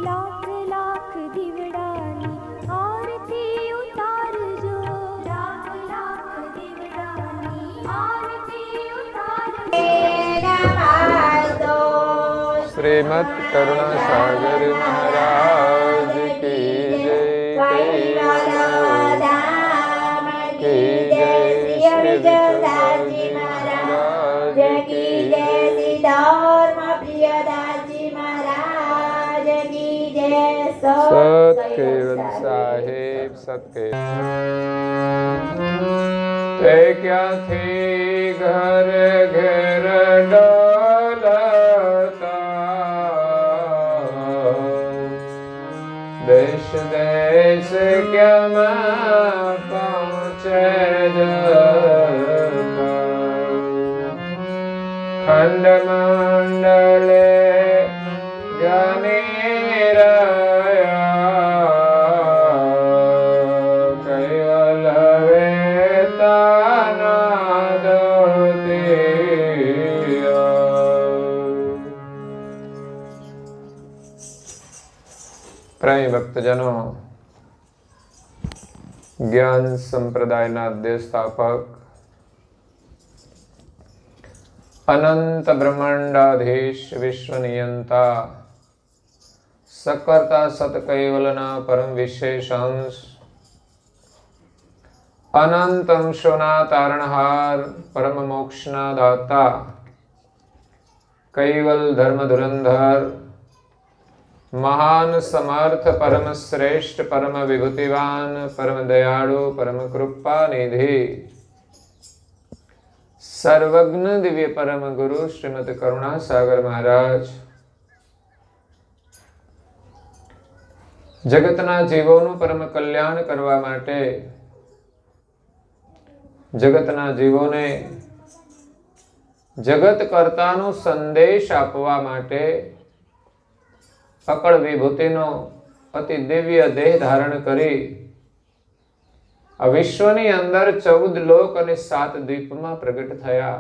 लाख लाख दीवડાની આરતી ઉતારજો, લાખ લાખ દीवડાની આરતી ઉતારજો। श्रीमद करुणा सागर महाराज की जय। की जय श्री विठ्ठलजी महाराज की जय। सतकेवल साहेब सतकेवल। ते क्या थी घर घर डोलता, देश देश क्या पहुँचे खंड मंडले ज्ञानी रया, कैवल वेतानादोतिया। प्रेमी भक्तजनों, ज्ञान संप्रदायના દેશસ્થાપક अनंत ब्रह्मांडाधीश विश्व नियंता सकर्ता सतकैवलना परम विशेष अंश अनंत अंशोना तारणहार परम मोक्षना दाता कैवल धर्म धुरंधर महान समर्थ परम श्रेष्ठ परम विभूतिवान परम दयाळु परम कृपा निधि सर्वज्ञ दिव्य परम गुरु श्रीमद करुणा सागर महाराज जगतना जीवोनु परम कल्याण करवा माटे जगतना जीवोने जगत कर्तानो संदेश आपवा माटे अकड़ विभूतिनो अति दिव्य देह धारण करी विश्वनी अंदर 14 लोक અને 7 દ્વીપમાં પ્રગટ થયા।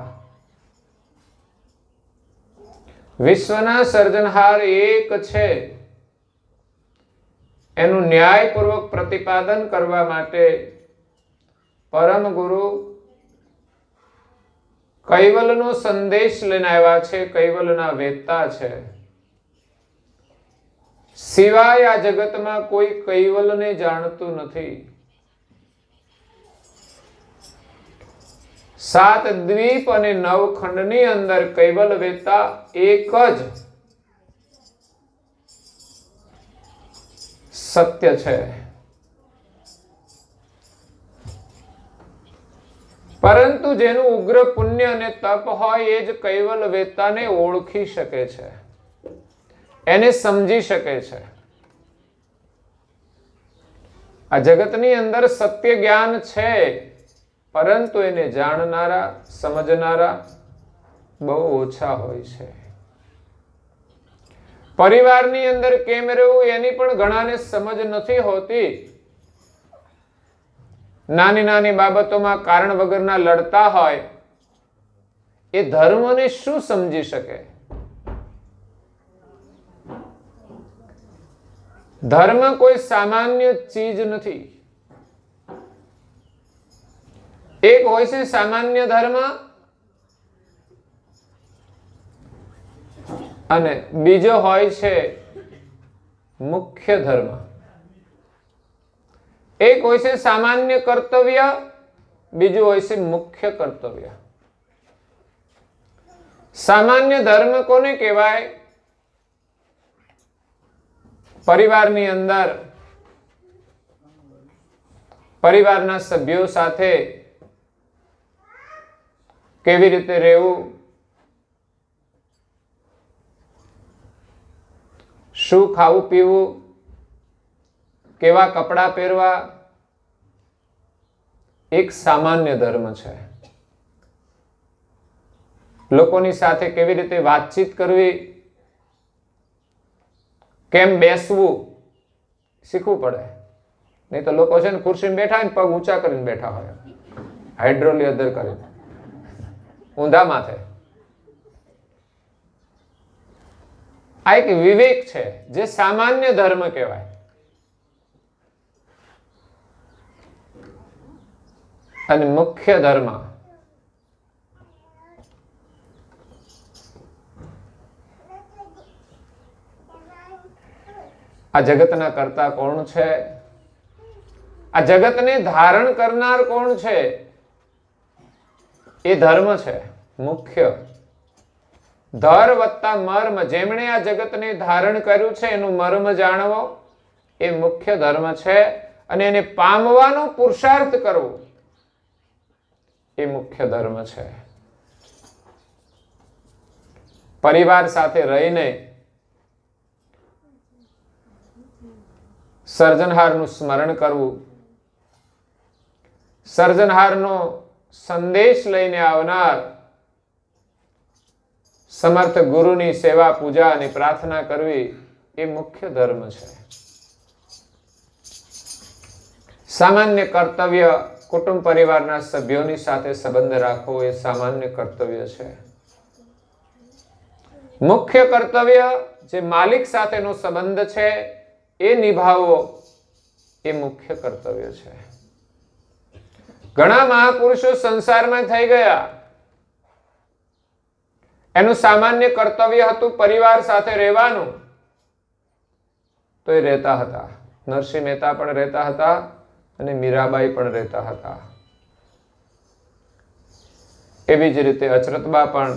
વિશ્વના સર્જનહાર એક છે એનું ન્યાયપૂર્વક પ્રતિપાદન કરવા માટે પરમ ગુરુ કૈવલનો સંદેશ લઈને આવ્યા છે। કૈવલના વેતા છે। સિવાય આ જગતમાં કોઈ કૈવલને જાણતું નથી। 7 દ્વીપ અને 9 ખંડની અંદર કૈવલ વેતા એક જ સત્ય છે। પરંતુ જેનું ઉગ્ર પુણ્ય અને તપ હોય એ જ કૈવલ વેતાને ઓળખી શકે છે, એને સમજી શકે છે। આ જગતની અંદર સત્ય જ્ઞાન છે, પરંતુ એને જાણનારા સમજનારા બહુ ઓછા હોય છે। પરિવારની અંદર કેમ રહેવું એની પણ ઘણાને સમજ નથી હોતી। નાની નાની બાબતોમાં કારણ વગરના લડતા હોય એ ધર્મને શું સમજી શકે? ધર્મ કોઈ સામાન્ય ચીજ નથી। एक होय छे सामान्य धर्म अने बीजो होय छे मुख्य धर्म। एक होय छे सामान्य कर्तव्य, बीजो होय छे मुख्य कर्तव्य। सामान्य धर्म कोने कहेवाय? परिवारनी अंदर परिवारना सभ्यो साथे केवी रीते रहेवुं, शुं खावुं पीवुं, केवा कपड़ा पहेरवा, एक सामान्य धर्म छे। लोकोनी साथे केवी रीते वातचीत करवी, केम बेसवुं शीखवुं पड़े। नहीं तो लोको छे ने खुरशीमां बैठा होय पग ऊंचा करीने बैठा होय, हाइड्रोली अदर करीने ऊंधा माथे। આ એક વિવેક છે, જે સામાન્ય ધર્મ કહેવાય. અને મુખ્ય ધર્મ આ જગતના કર્તા કોણ છે? આ જગતને ધારણ કરનાર કોણ છે? એ ધર્મ છે મુખ્ય. ધર વત્તા મર્મ, જેમણે આ જગતને ધારણ કર્યું છે એનું મર્મ જાણવો એ મુખ્ય ધર્મ છે. અને એને પામવાનો પુરુષાર્થ કરવો એ મુખ્ય ધર્મ છે. પરિવાર સાથે રહીને સર્જનહારનું સ્મરણ કરવું, સર્જનહારનો સંદેશ લઈને આવનાર સમર્થ ગુરુની સેવા, પૂજા અને પ્રાર્થના કરવી એ મુખ્ય ધર્મ છે. સામાન્ય કર્તવ્ય કુટુંબ પરિવારના સભ્યોની સાથે સંબંધ રાખવો એ સામાન્ય કર્તવ્ય છે. મુખ્ય કર્તવ્ય જે માલિક સાથેનો સંબંધ છે એ નિભાવવો એ મુખ્ય કર્તવ્ય છે. ઘણા મહાપુરુષો સંસારમાં થઈ ગયા, એનું સામાન્ય કર્તવ્ય હતું પરિવાર સાથે રહેવાનું, તો એ રહેતા હતા. નરસિંહ મહેતા પણ રહેતા હતા અને મીરાબાઈ પણ રહેતા હતા. એવી જ રીતે અચરતબા પણ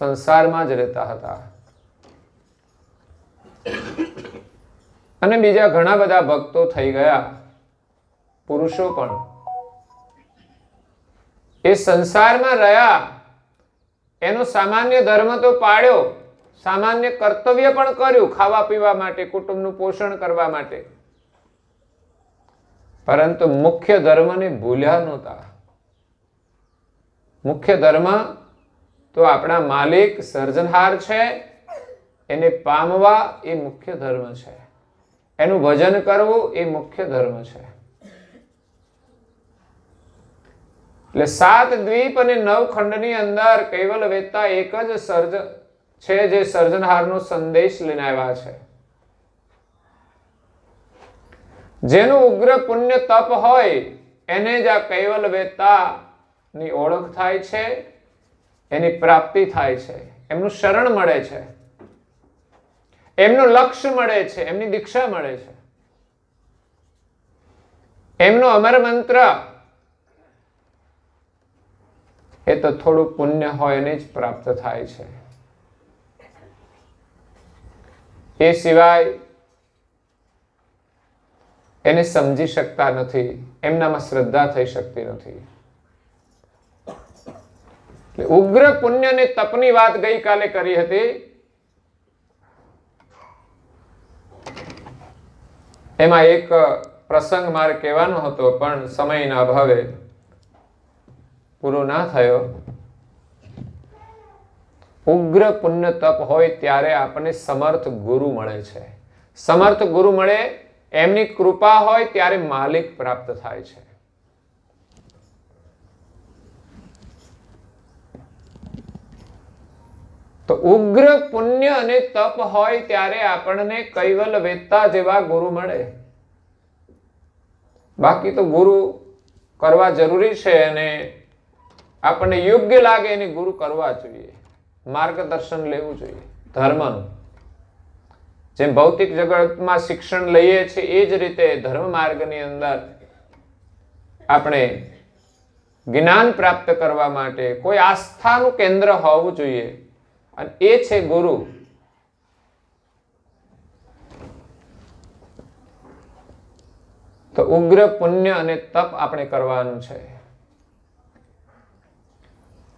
સંસારમાં જ રહેતા હતા. અને બીજા ઘણા બધા ભક્તો થઈ ગયા, પુરુષો પણ એ સંસારમાં રહ્યા, એનો સામાન્ય ધર્મ તો પાળ્યો, સામાન્ય કર્તવ્ય પણ કર્યું, ખાવા પીવા માટે, કુટુંબનું પોષણ કરવા માટે, પરંતુ મુખ્ય ધર્મને ભૂલ્યા નહોતા. મુખ્ય ધર્મ તો આપણા માલિક સર્જનહાર છે, એને પામવા એ મુખ્ય ધર્મ છે. એનું ભજન કરવું એ મુખ્ય ધર્મ છે. એટલે 7 દ્વીપ અને 9 ખંડની અંદર કૈવલ વેદતા એક જ સર્જ છે જે સર્જનહારનો સંદેશ લઈને આવ્યા છે. જેનું ઉગ્ર પુણ્ય તપ હોય એને જ આ કૈવલ વેદતાની ઓળખ થાય છે, એની પ્રાપ્તિ થાય છે, એમનું શરણ મળે છે, એમનું લક્ષ્ય મળે છે, એમની દીક્ષા મળે છે, એમનો અમર મંત્ર એ તો થોડું પુણ્ય હોય એને જ પ્રાપ્ત થાય છે. એ સિવાય એને સમજી શકતા નથી, એમનામાં શ્રદ્ધા થઈ શકતી નથી. ઉગ્ર પુણ્ય અને તપની વાત ગઈકાલે કરી હતી. એમાં એક પ્રસંગ મારે કહેવાનો હતો પણ સમયના અભાવે પૂરો ના થયો. ઉગ્ર પુણ્ય તપ હોય ત્યારે આપણને સમર્થ ગુરુ મળે છે. સમર્થ ગુરુ મળે, એમની કૃપા હોય ત્યારે માલિક પ્રાપ્ત થાય છે. તો ઉગ્ર પુણ્ય અને તપ હોય ત્યારે આપણને કૈવલ વેદતા જેવા ગુરુ મળે. બાકી તો ગુરુ કરવા જરૂરી છે અને આપણને યોગ્ય લાગે એને ગુરુ કરવા જોઈએ, માર્ગદર્શન લેવું જોઈએ ધર્મનું. જેમ ભૌતિક જગતમાં શિક્ષણ લઈએ છીએ એ જ રીતે ધર્મ માર્ગની અંદર આપણે જ્ઞાન પ્રાપ્ત કરવા માટે કોઈ આસ્થાનું કેન્દ્ર હોવું જોઈએ, અને એ છે ગુરુ. તો ઉગ્ર પુણ્ય અને તપ આપણે કરવાનું છે.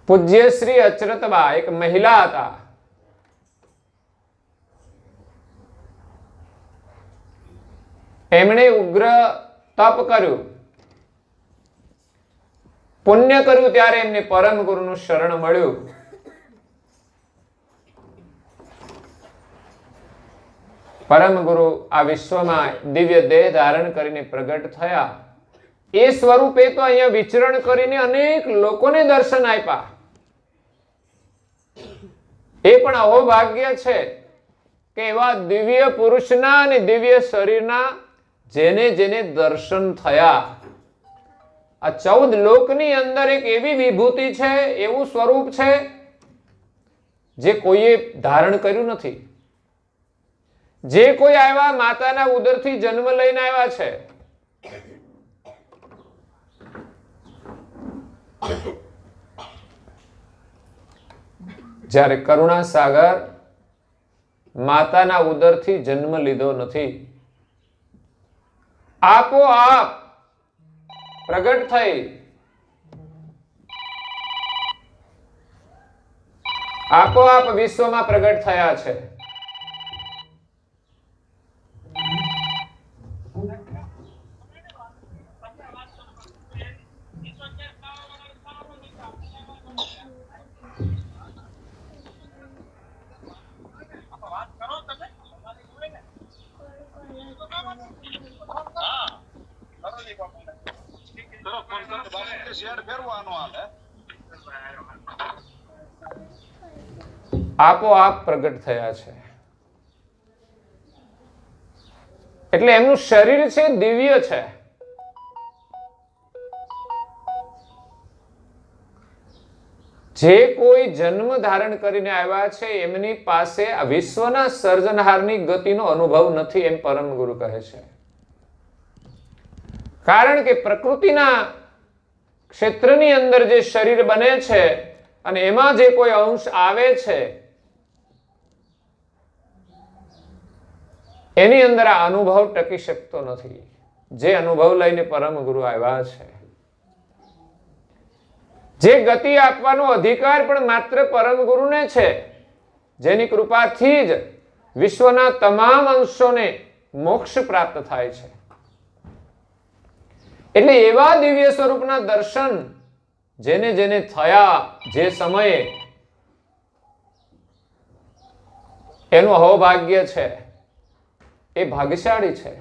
પૂજ્ય શ્રી અચરતબા એક મહિલા હતા. એમણે ઉગ્ર તપ કર્યું, પુણ્ય કર્યું, ત્યારે એમને પરમ ગુરુનું શરણ મળ્યું. પરમ ગુરુ આ વિશ્વમાં દિવ્ય દેહ ધારણ કરીને પ્રગટ થયા. એ સ્વરૂપે તો અહીંયા વિચરણ કરીને અનેક લોકોને દર્શન આપ્યા. એ પણ અહોભાગ્ય છે કે એવા દિવ્ય પુરુષના અને દિવ્ય શરીરના જેને જેને દર્શન થયા, આ 14 લોકની અંદર એક એવી વિભૂતિ છે, એવું સ્વરૂપ છે જે કોઈએ ધારણ કર્યું નથી. જે કોઈ આવ્યા માતાના ઉદરથી જન્મ લઈને આવ્યા છે, જ્યારે કરુણા સાગર માતાના ઉદરથી જન્મ લીધો નથી, આપોઆપ પ્રગટ થઈ આપોઆપ વિશ્વમાં પ્રગટ થયા છે. આપોઆપ પ્રગટ થયા છે. એટલે એમનું શરીર છે દિવ્ય છે. જે કોઈ જન્મ ધારણ કરીને આવ્યા છે એમની પાસે આ વિશ્વના સર્જનહારની ગતિનો અનુભવ નથી, એમ પરમ ગુરુ કહે છે. કારણ કે પ્રકૃતિના ક્ષેત્રની અંદર જે શરીર બને છે અને એમાં જે કોઈ અંશ આવે છે એની અંદર આ અનુભવ ટકી શકતો નથી, જે અનુભવ લઈને પરમ ગુરુ આવ્યા છે. જે ગતિ આપવાનો અધિકાર પણ માત્ર પરમ ગુરુને છે, જેની કૃપાથી જ વિશ્વના તમામ અંશોને મોક્ષ પ્રાપ્ત થાય છે. એટલે એવા દિવ્ય સ્વરૂપના દર્શન જેને જેને થયા, જે સમયે, એનું અહોભાગ્ય છે, એ ભાગ્યશાળી છે.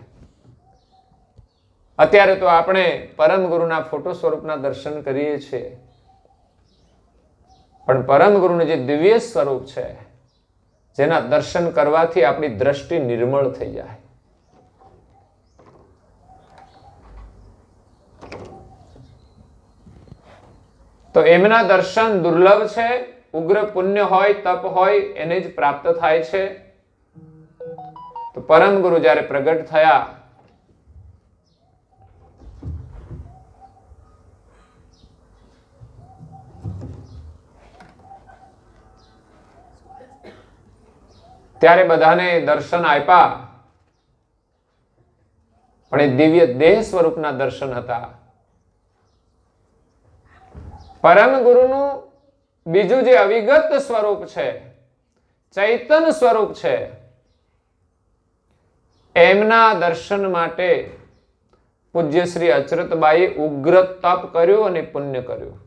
અત્યારે તો આપણે પરમ ગુરુના ફોટો સ્વરૂપના દર્શન કરીએ છીએ, પણ પરમ ગુરુનું જે દિવ્ય સ્વરૂપ છે, જેના દર્શન કરવાથી આપણી દ્રષ્ટિ નિર્મળ થઈ જાય. તો એમના દર્શન દુર્લભ છે. ઉગ્ર પુણ્ય હોય, તપ હોય, એને જ પ્રાપ્ત થાય છે. તો પરમ ગુરુ જ્યારે પ્રગટ થયા, ત્યારે બધાને દર્શન આપ્યા, પણ એ દિવ્ય દેહ સ્વરૂપના દર્શન હતા. પરમ ગુરુનું બીજું જે અવિગત સ્વરૂપ છે, ચૈતન સ્વરૂપ છે, એમના દર્શન માટે પૂજ્ય શ્રી અચરતબાઈએ ઉગ્ર તપ કર્યું અને પુણ્ય કર્યું.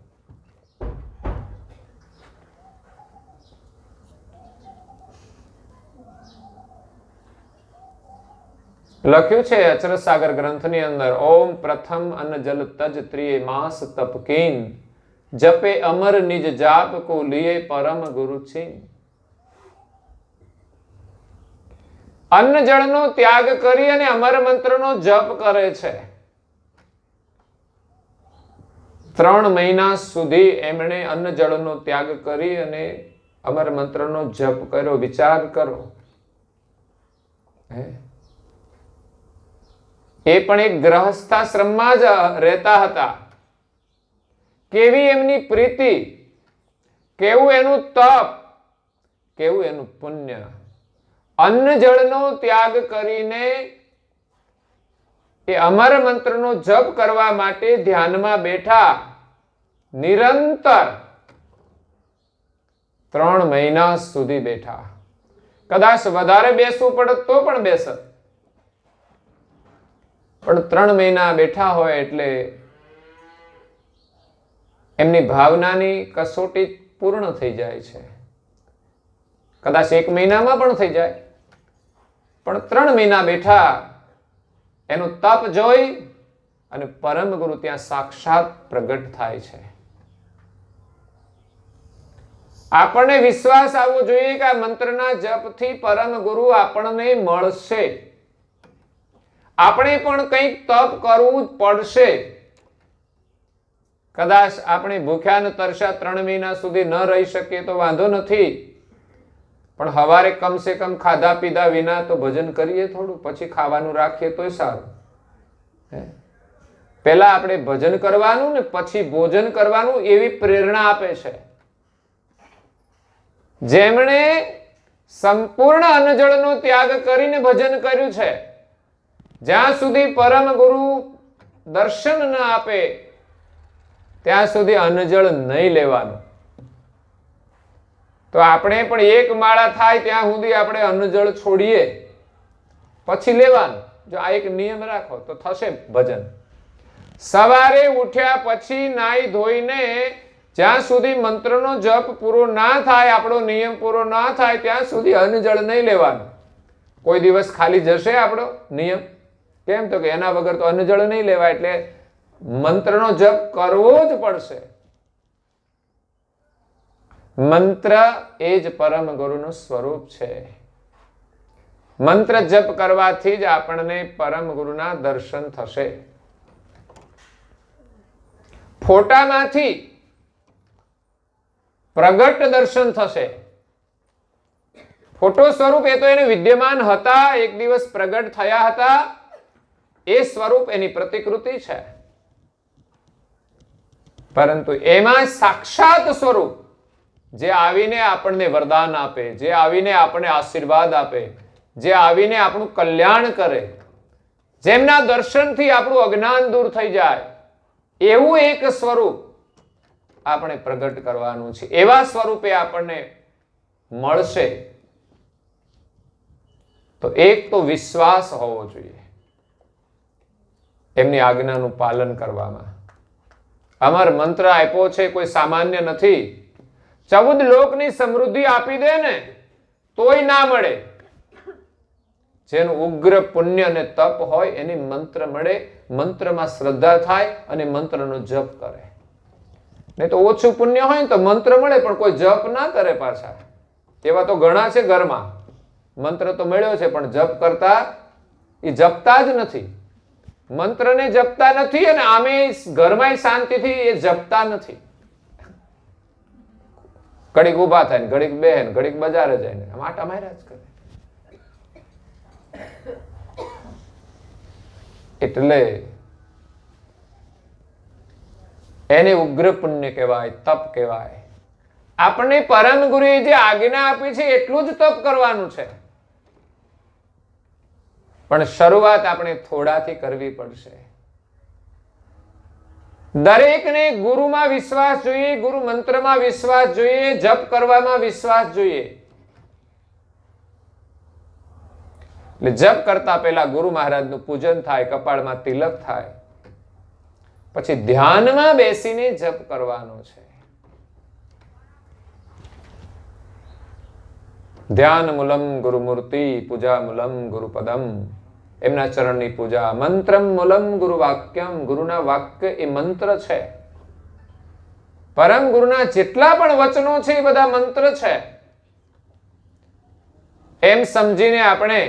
લખ્યું છે અચરત સાગર ગ્રંથની અંદર, ઓમ પ્રથમ અન્ન જલ તજ ત્રિય માસ તપકીન, જપે અમર નિજ જાપ કો લીએ પરમ ગુરુ છીન. અન્ન જળનો ત્યાગ કરી અને અમર મંત્રનો જપ કરે છે. 3 મહિના સુધી એમણે અન્ન જળનો ત્યાગ કરી અને અમર મંત્રનો જપ કર્યો. વિચાર કરો, એ પણ એક ગ્રહસ્થાશ્રમમાં જ રહેતા હતા. કેવી એમની પ્રીતિ, કેવું એનું તપ, કેવું એનું પુણ્ય. અન્ન જળનો ત્યાગ કરીને એ અમર મંત્રનો જપ કરવા માટે ધ્યાનમાં બેઠા. નિરંતર 3 મહિના સુધી બેઠા. કદાચ વધારે બેસવું પડત તો પણ બેસત, પણ 3 મહિના બેઠા હોય એટલે એમની ભાવનાની કસોટી પૂર્ણ થઈ જાય છે. કદાચ 1 મહિનામાં પણ થઈ જાય, પણ 3 મહિના બેઠા એનું તપ જોઈ અને પરમ ગુરુ ત્યાં સાક્ષાત પ્રગટ થાય છે. આપણને વિશ્વાસ આવવો જોઈએ કે આ મંત્રના જપથી પરમ ગુરુ આપણને મળશે. આપણે પણ કંઈક તપ કરવું જ પડશે. કદાચ આપણે ભૂખ્યા ને તરસ્યા 3 મહિના સુધી ન રહી શકીએ તો વાંધો નથી, પણ હવારે કમસે કમ ખાધા પીધા વિના તો ભજન કરીએ થોડું, પછી ખાવાનું રાખીએ તોય સારું. પહેલા આપણે ભજન કરવાનું ને પછી ભોજન કરવાનું એવી પ્રેરણા આપે છે. જેમણે સંપૂર્ણ અન્નજળનો ત્યાગ કરીને ભજન કર્યું છે, જ્યાં સુધી પરમ ગુરુ દર્શન ન આપે ત્યાં સુધી અન્નજળ નહીં લેવાનું. તો આપણે પણ 1 માળા થાય ત્યાં સુધી આપણે અન્નજળ છોડીએ, પછી લેવાનું. જો આ એક નિયમ રાખો તો થશે ભજન. સવારે ઉઠ્યા પછી નાઈ ધોઈને જ્યાં સુધી મંત્રનો જપ પૂરો ના થાય, આપણો નિયમ પૂરો ના થાય ત્યાં સુધી અન્નજળ નહીં લેવાનું. કોઈ દિવસ ખાલી જશે આપણો નિયમ? કેમ? તો કે એના વગર તો અન્નજળ નહીં લેવાય, એટલે મંત્રનો જપ કરવો જ પડશે. મંત્ર એ જ પરમ ગુરુનું સ્વરૂપ છે. મંત્ર જપ કરવાથી જ આપણને પરમ ગુરુના દર્શન થશે. ફોટામાંથી પ્રગટ દર્શન થશે. ફોટો સ્વરૂપ એ તો એને વિદ્યમાન હતા, એક દિવસ પ્રગટ થયા હતા, એ સ્વરૂપ એની પ્રતિકૃતિ છે. પરંતુ એમાં સાક્ષાત સ્વરૂપ જે આવીને આપણને વરદાન આપે, જે આવીને આપણને આશીર્વાદ આપે, જે આવીને આપણું કલ્યાણ કરે, જેમના દર્શનથી આપણું અજ્ઞાન દૂર થઈ જાય, એવું એક સ્વરૂપ આપણે પ્રગટ કરવાનું છે. એવા સ્વરૂપે આપણને મળશે. તો એક તો વિશ્વાસ હોવો જોઈએ એમની આજ્ઞાનું પાલન કરવામાં. અમર મંત્ર આપ્યો છે, કોઈ સામાન્ય નથી. 14 લોકની સમૃદ્ધિ આપી દે ને તોય ના મળે. જેનું ઉગ્ર પુણ્ય અને તપ હોય એની મંત્ર મળે, મંત્રમાં શ્રદ્ધા થાય અને મંત્રનો જપ કરે. નહીં તો ઓછું પુણ્ય હોય ને તો મંત્ર મળે પણ કોઈ જપ ના કરે પાછા. એવા તો ઘણા છે ઘરમાં. મંત્ર તો મળ્યો છે પણ જપ કરતા એ જપતા જ નથી. મંત્રને જપતા નથી અને આમે ઘરમાં શાંતિથી એ જપતા નથી. ઘડીક ઉભા થાય ને ઘડીક બેહે ને ઘડીક બજારે જાય ને આમ આટા માર્યા જ કરે. એટલે એને ઉગ્ર પુણ્ય કહેવાય, તપ કહેવાય. આપણને પરમ ગુરુએ જે આજ્ઞા આપી છે એટલું જ તપ કરવાનું છે, પણ શરૂઆત આપણે થોડાથી કરવી પડશે. દરેકને ગુરુમાં વિશ્વાસ જોઈએ, ગુરુ મંત્રમાં વિશ્વાસ જોઈએ, જપ કરવામાં વિશ્વાસ જોઈએ. એટલે જપ કરતા પહેલા ગુરુ મહારાજનું પૂજન થાય, કપાળમાં તિલક થાય, પછી ધ્યાનમાં બેસીને જપ કરવાનો છે. ધ્યાન મૂલમ ગુરુમૂર્તિ, પૂજા મૂલમ ગુરુપદમ. એમના ચરણની પૂજા. મંત્રમ મૂલમ ગુરુ વાક્યમ. ગુરુના વાક્ય એ મંત્ર છે. પરમ ગુરુના જેટલા પણ વચનો છે એ બધા મંત્ર છે. એમ સમજીને આપણે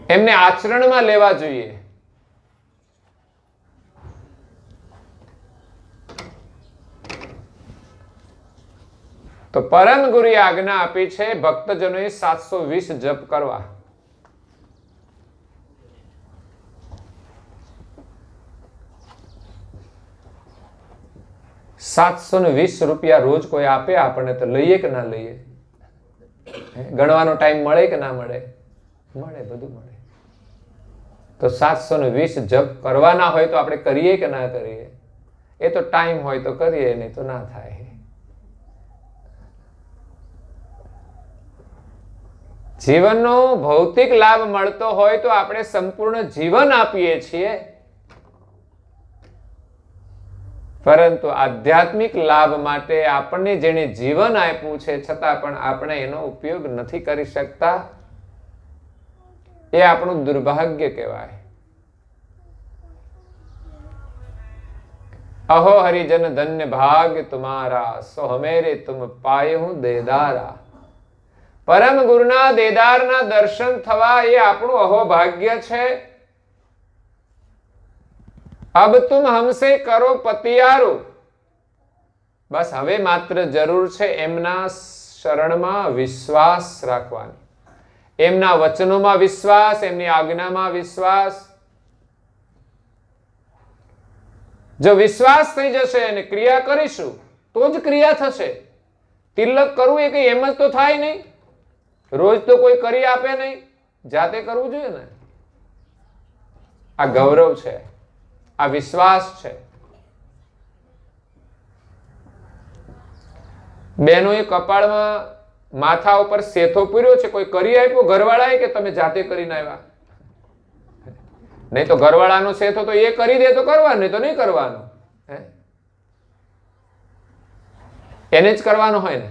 એમને આચરણમાં લેવા જોઈએ. તો પરમ ગુરુએ આજ્ઞા આપી છે ભક્તજનોએ 720 જપ કરવા. ₹720 રોજ કોઈ આપે આપણને તો લઈએ કે ના લઈએ? ગણવાનો ટાઈમ મળે કે ના મળે? મળે, બધું મળે. તો 720 જપ કરવાના હોય તો આપણે કરીએ કે ના કરીએ? એ તો ટાઈમ હોય તો કરીએ, નહીં તો ના થાય. જીવનનો ભૌતિક લાભ મળતો હોય તો આપણે સંપૂર્ણ જીવન આપીએ છીએ, પરંતુ આધ્યાત્મિક લાભ માટે આપણને જેણે જીવન આપ્યું છે છતાં પણ આપણે એનો ઉપયોગ નથી કરી શકતા, એ આપણું દુર્ભાગ્ય કહેવાય. अहो हरिजन धन्य भाग्य तुम्हारा, सो हमेरे तुम पाए हूं देदारा। પરમ ગુરુના દેદારના દર્શન થવા એ આપણું અહોભાગ્ય છે. અબ તુમ હમસે કરો પતિયારો. બસ હવે માત્ર જરૂર છે એમના શરણમાં વિશ્વાસ રાખવાની, એમના વચનોમાં વિશ્વાસ, એમની આજ્ઞામાં વિશ્વાસ. જો વિશ્વાસ થઈ જશે અને ક્રિયા કરીશું તો જ ક્રિયા થશે. તિલક કરવું એ કઈ એમ જ તો થાય નહીં. રોજ તો કોઈ કરી આપે નહીં, જાતે કરવું જોઈએ ને. આ ગૌરવ છે, આ વિશ્વાસ છે. બહેનોએ કપાળમાં માથા ઉપર સેથો પૂર્યો છે, કોઈ કરી આપ્યો ઘરવાળાએ કે તમે જાતે કરીને આવ્યા? નહીં તો ઘરવાળાનો સેથો તો એ કરી દે તો કરવાનું, નહીં તો નહીં કરવાનું. એને જ કરવાનો હોય ને,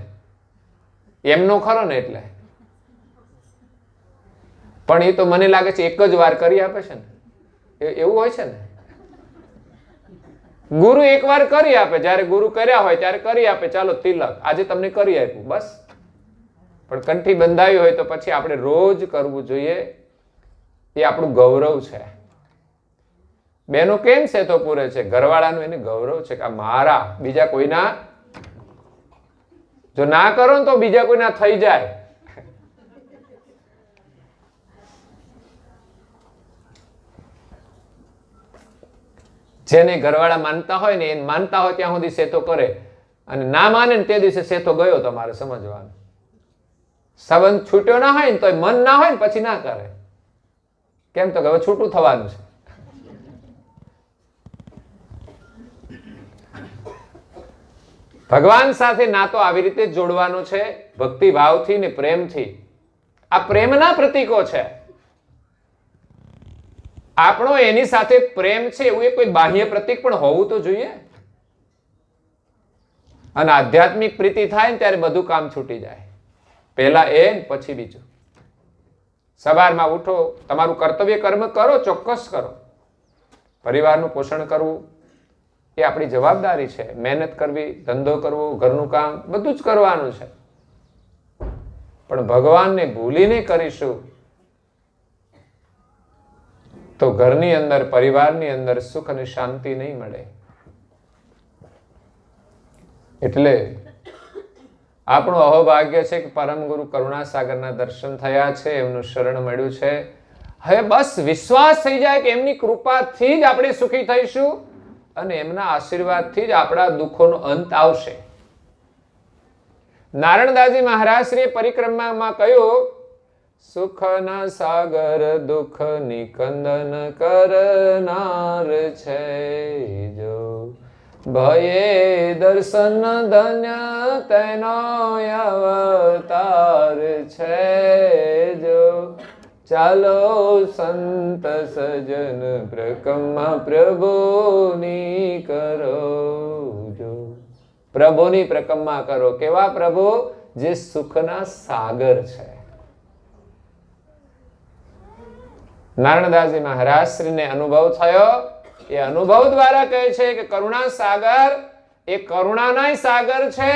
એમનો ખરો ને. એટલે પણ એ તો મને લાગે છે એક જ વાર કરી આપે છે ને, એવું હોય છે ને. ગુરુ એક વાર કરી આપે, જ્યારે ગુરુ કર્યા હોય ત્યારે કરી આપે, ચાલો તિલક આજે તમને કરી આપ્યું બસ. પણ કંઠી બંધાવી હોય તો પછી આપણે રોજ કરવું જોઈએ, એ આપણું ગૌરવ છે. બેનો કેમ સેતો પૂરે છે? ઘરવાળાનું એને ગૌરવ છે કે આ મારા, બીજા કોઈના. જો ના કરો ને તો બીજા કોઈના થઈ જાય. જેને ઘરવાળા માનતા હોય ને એ માનતા હોય ત્યાં સુધી સેતો કરે, અને ના માને ને તે દિવસે સેતો ગયો. તમારે સમજવાનું, સંબંધ છૂટ્યો ના હોય ને તો મન ના હોય ને પછી ના કરે. કેમ તો હવે છૂટું થવાનું છે. ભગવાન સાથે નાતો આવી રીતે જોડવાનો છે, ભક્તિ ભાવથી ને પ્રેમથી. આ પ્રેમના પ્રતીકો છે. આપણો એની સાથે પ્રેમ છે એવું એ કોઈ બાહ્ય પ્રતીક પણ હોવું તો જોઈએ. અને આધ્યાત્મિક પ્રીતિ થાય ને ત્યારે બધું કામ છૂટી જાય. પહેલા એ પછી બીજું. સવારમાં ઉઠો, તમારું કર્તવ્ય કર્મ કરો, ચોક્કસ કરો. પરિવારનું પોષણ કરવું એ આપણી જવાબદારી છે. મહેનત કરવી, ધંધો કરવો, ઘરનું કામ બધું જ કરવાનું છે. પણ ભગવાનને ભૂલીને કરીશું તો ઘરની અંદર, પરિવારની અંદર સુખ અને શાંતિ નહીં મળે. એટલે આપણું અહોભાગ્ય છે કે પરમ ગુરુ કરુણાસાગરના દર્શન થયા છે, એમનું શરણ મળ્યું છે. હવે બસ વિશ્વાસ થઈ જાય કે એમની કૃપાથી જ આપણે સુખી થઈશું અને એમના આશીર્વાદથી જ આપણા દુઃખોનો અંત આવશે. નારણદાસજી મહારાજશ્રીએ પરિક્રમામાં કહ્યું, સુખના સાગર દુઃખ નિકંદન કરનાર છે, જો ભયે દર્શન ધન્ય તેનો અવતાર છે, જો ચાલો સંત સજન પ્રકમા પ્રભુની કરો, જો પ્રભુની પ્રકમા કરો. કેવા પ્રભુ? જે સુખના સાગર છે. નારણદાસજી મહારાજશ્રીને અનુભવ થયો. એ અનુભવ દ્વારા કહે છે કે કરુણા સાગર એ કરુણાનાય સાગર છે,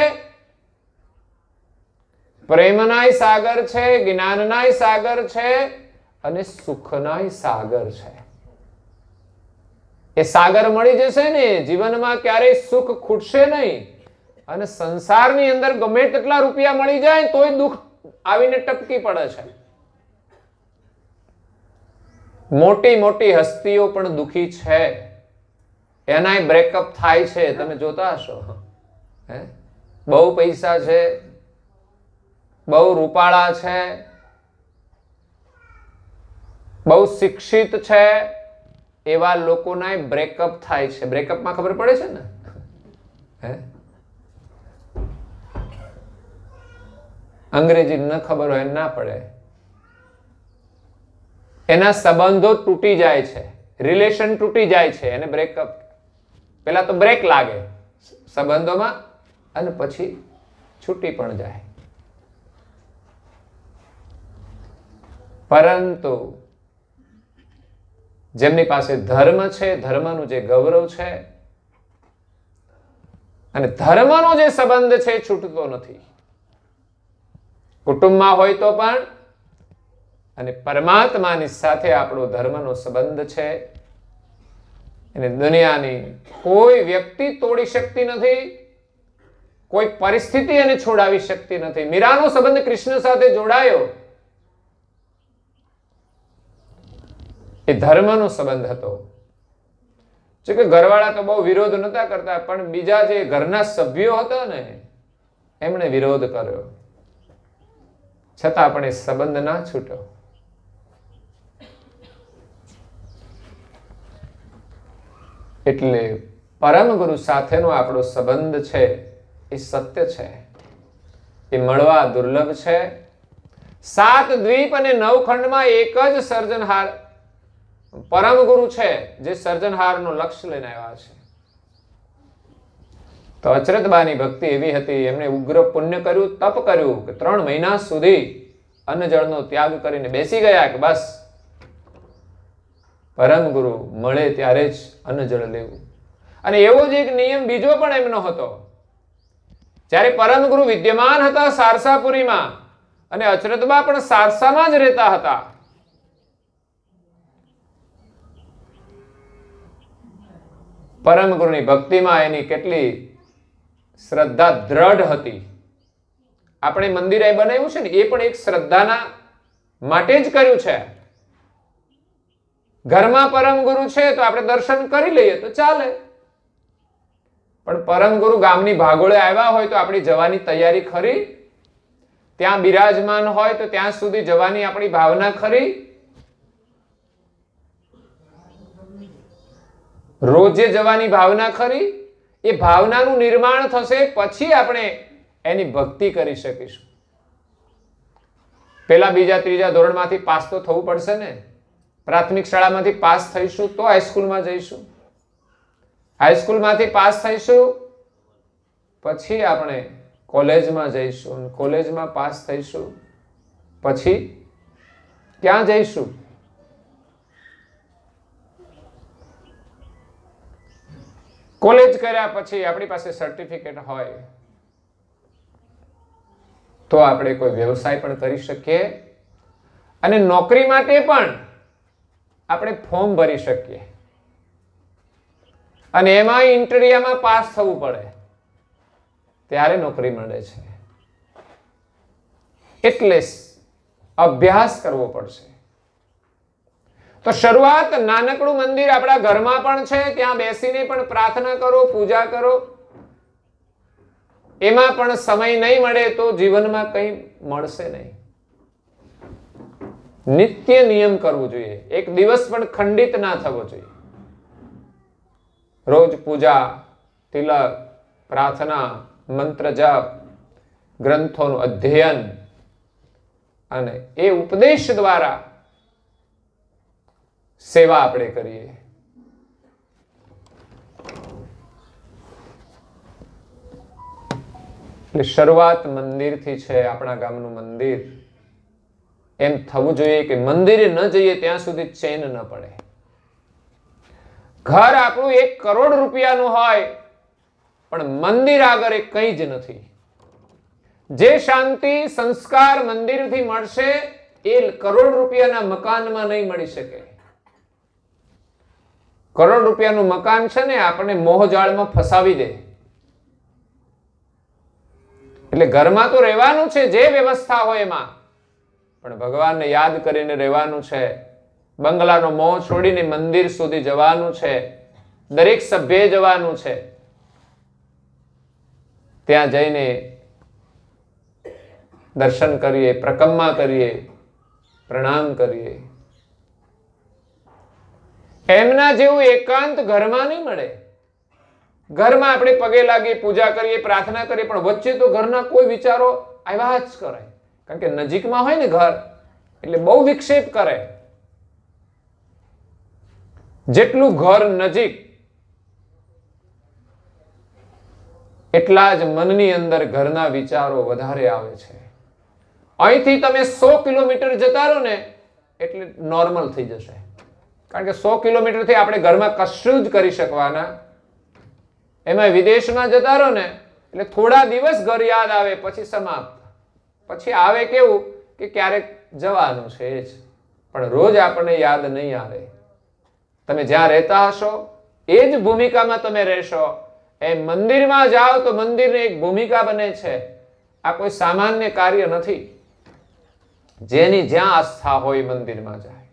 પ્રેમનાય સાગર છે, જ્ઞાનનાય સાગર છે અને સુખનાય સાગર છે. એ સાગર મળી જશે ને જીવનમાં ક્યારેય સુખ ખૂટશે નહીં. અને સંસારની અંદર ગમે તેટલા રૂપિયા મળી જાય તોય દુઃખ આવીને ટપકી પડે છે. મોટી મોટી હસ્તીઓ પણ દુખી છે, એનાય બ્રેકઅપ થાય છે. તમે જોતા હશો, બહુ પૈસા છે, બહુ રૂપાળા છે, બહુ શિક્ષિત છે, એવા લોકોના બ્રેકઅપ થાય છે. બ્રેકઅપમાં ખબર પડે છે ને, અંગ્રેજી ન ખબર હોય ના પડે. એના સંબંધો તૂટી જાય છે, રિલેશન તૂટી જાય છે, એને બ્રેકઅપ. પેલા તો બ્રેક લાગે સંબંધોમાં અને પછી છૂટી પણ જાય. પરંતુ જેમની પાસે ધર્મ છે, ધર્મનું જે ગૌરવ છે, અને ધર્મનો જે સંબંધ છે એ છૂટતો નથી. કુટુંબમાં હોય તો પણ અને પરમાત્માની સાથે આપણો ધર્મનો સંબંધ છે એને દુનિયાની કોઈ વ્યક્તિ તોડી શકતી નથી, કોઈ પરિસ્થિતિ એને છોડાવી શકતી નથી. મીરાનો સંબંધ કૃષ્ણ સાથે જોડાયો એ ધર્મનો સંબંધ હતો. જો કે ઘરવાળા તો બહુ વિરોધ નતા કરતા, પણ બીજા જે ઘરના સભ્યો હતા ને એમણે વિરોધ કર્યો, છતાં પણ એ સંબંધ ના છૂટ્યો. એટલે પરમ ગુરુ સાથેનો આપણો સંબંધ છે એ સત્ય છે, એ મળવા દુર્લભ છે. 7 દ્વીપ અને 9 ખંડમાં એક જ સર્જનહાર પરમ ગુરુ છે જે સર્જનહારનું લક્ષ્ય લઈને આવ્યા છે. તો અચરતબાની ભક્તિ એવી હતી, એમણે ઉગ્ર પુણ્ય કર્યું, તપ કર્યું કે 3 મહિના સુધી અન્ન જળનો ત્યાગ કરીને બેસી ગયા કે બસ પરમ ગુરુ મળે ત્યારે જ અન્ન જળ લેવું. અને એવો જ એક નિયમ બીજો પણ એમનો હતો. જ્યારે પરમ ગુરુ વિદ્યમાન હતા સારસાપુરીમાં અને અચરતબા પણ સારસામાં જ રહેતા હતા, પરમ ગુરુની ભક્તિમાં એની કેટલી શ્રદ્ધા દ્રઢ હતી. આપણે મંદિર એ બનાવ્યું છે ને એ પણ એક શ્રદ્ધાના માટે જ કર્યું છે. ઘરમાં પરમ ગુરુ છે તો આપણે દર્શન કરી લઈએ તો ચાલે, પણ પરમ ગુરુ ગામની ભાગોળે આવ્યા હોય તો આપણી જવાની તૈયારી ખરી? ત્યાં બિરાજમાન હોય તો ત્યાં સુધી જવાની આપણી ભાવના ખરી? રોજે જવાની ભાવના ખરી? એ ભાવનાનું નિર્માણ થશે પછી આપણે એની ભક્તિ કરી શકીશું. પેલા બીજા ત્રીજા ધોરણમાંથી પાસ તો થવું પડશે ને. પ્રાથમિક શાળામાંથી પાસ થઈશું તો હાઈસ્કૂલમાં જઈશું, હાઈસ્કૂલમાંથી પાસ થઈશું પછી આપણે કોલેજમાં જઈશું, કોલેજમાં પાસ થઈશું પછી ક્યાં જઈશું? કોલેજ કર્યા પછી આપણી પાસે સર્ટિફિકેટ હોય તો આપણે કોઈ વ્યવસાય પણ કરી શકીએ અને નોકરી માટે પણ આપણે ફોર્મ ભરી શકીએ અને એમાં ઇન્ટરવ્યુમાં પાસ થવું પડે ત્યારે નોકરી મળે છે. એટલે અભ્યાસ કરવો પડશે. તો શરૂઆત નાનકડું મંદિર આપણા ઘરમાં પણ છે, ત્યાં બેસીને પણ પ્રાર્થના કરો, પૂજા કરો. એમાં પણ સમય નહીં મળે તો જીવનમાં કંઈ મળશે નહીં. નિત્ય નિયમ કરવું જોઈએ, એક દિવસ પણ ખંડિત ના થવો જોઈએ. રોજ પૂજા, તિલક, પ્રાર્થના, મંત્ર જાપ, ગ્રંથોનું અધ્યયન અને એ ઉપદેશ દ્વારા સેવા આપણે કરીએ. એટલે શરૂઆત મંદિરથી છે. આપણા ગામનું મંદિર એમ થવું જોઈએ કે મંદિરે ન જઈએ ત્યાં સુધી ચેન ન પડે. ઘર આપણું 1 કરોડ રૂપિયાનું હોય પણ મંદિર આગળ એ કંઈ જ નથી. જે શાંતિ સંસ્કાર મંદિરથી મળશે એ કરોડ રૂપિયાના મકાનમાં નહીં મળી શકે. કરોડ રૂપિયાનું મકાન છે ને આપણને મોહજાળમાં ફસાવી દે. એટલે ઘરમાં તો રહેવાનું છે જે વ્યવસ્થા હોય એમાં, પણ ભગવાનને યાદ કરીને રહેવાનું છે. બંગલાનો મોહ છોડીને મંદિર સુધી જવાનું છે. દરેક સભ્યે જવાનું છે. ત્યાં જઈને દર્શન કરીએ, પ્રકમ્મા કરીએ, પ્રણામ કરીએ. એમના જેવું એકાંત ઘરમાં નહીં મળે. ઘરમાં આપણે પગે લાગીએ, પૂજા કરીએ, પ્રાર્થના કરીએ, પણ વચ્ચે તો ઘરના કોઈ વિચારો આવ્યા જ કરે. કારણ કે નજીકમાં હોય ને ઘર એટલે બહુ વિક્ષેપ કરે. જેટલું ઘર નજીક એટલા જ મનની અંદર ઘરના વિચારો વધારે આવે છે. અહીંથી તમે 100 કિલોમીટર જતા રહો ને એટલે નોર્મલ થઈ જશે. કારણ કે 100 કિલોમીટરથી આપણે ઘરમાં કશું જ કરી શકવાના એમાં વિદેશમાં જતા રહો ને એટલે થોડા દિવસ ઘર યાદ આવે, પછી સમાપ્ત. પછી આવે કેવું કે ક્યારેક જવાનું છે એ જ, પણ રોજ આપણને યાદ નહીં આવે. તમે જ્યાં રહેતા હશો એ જ ભૂમિકામાં તમે રહેશો. એ મંદિરમાં જાઓ તો મંદિરની એક ભૂમિકા બને છે. આ કોઈ સામાન્ય કાર્ય નથી. જેની જ્યાં આસ્થા હોય મંદિરમાં જાય,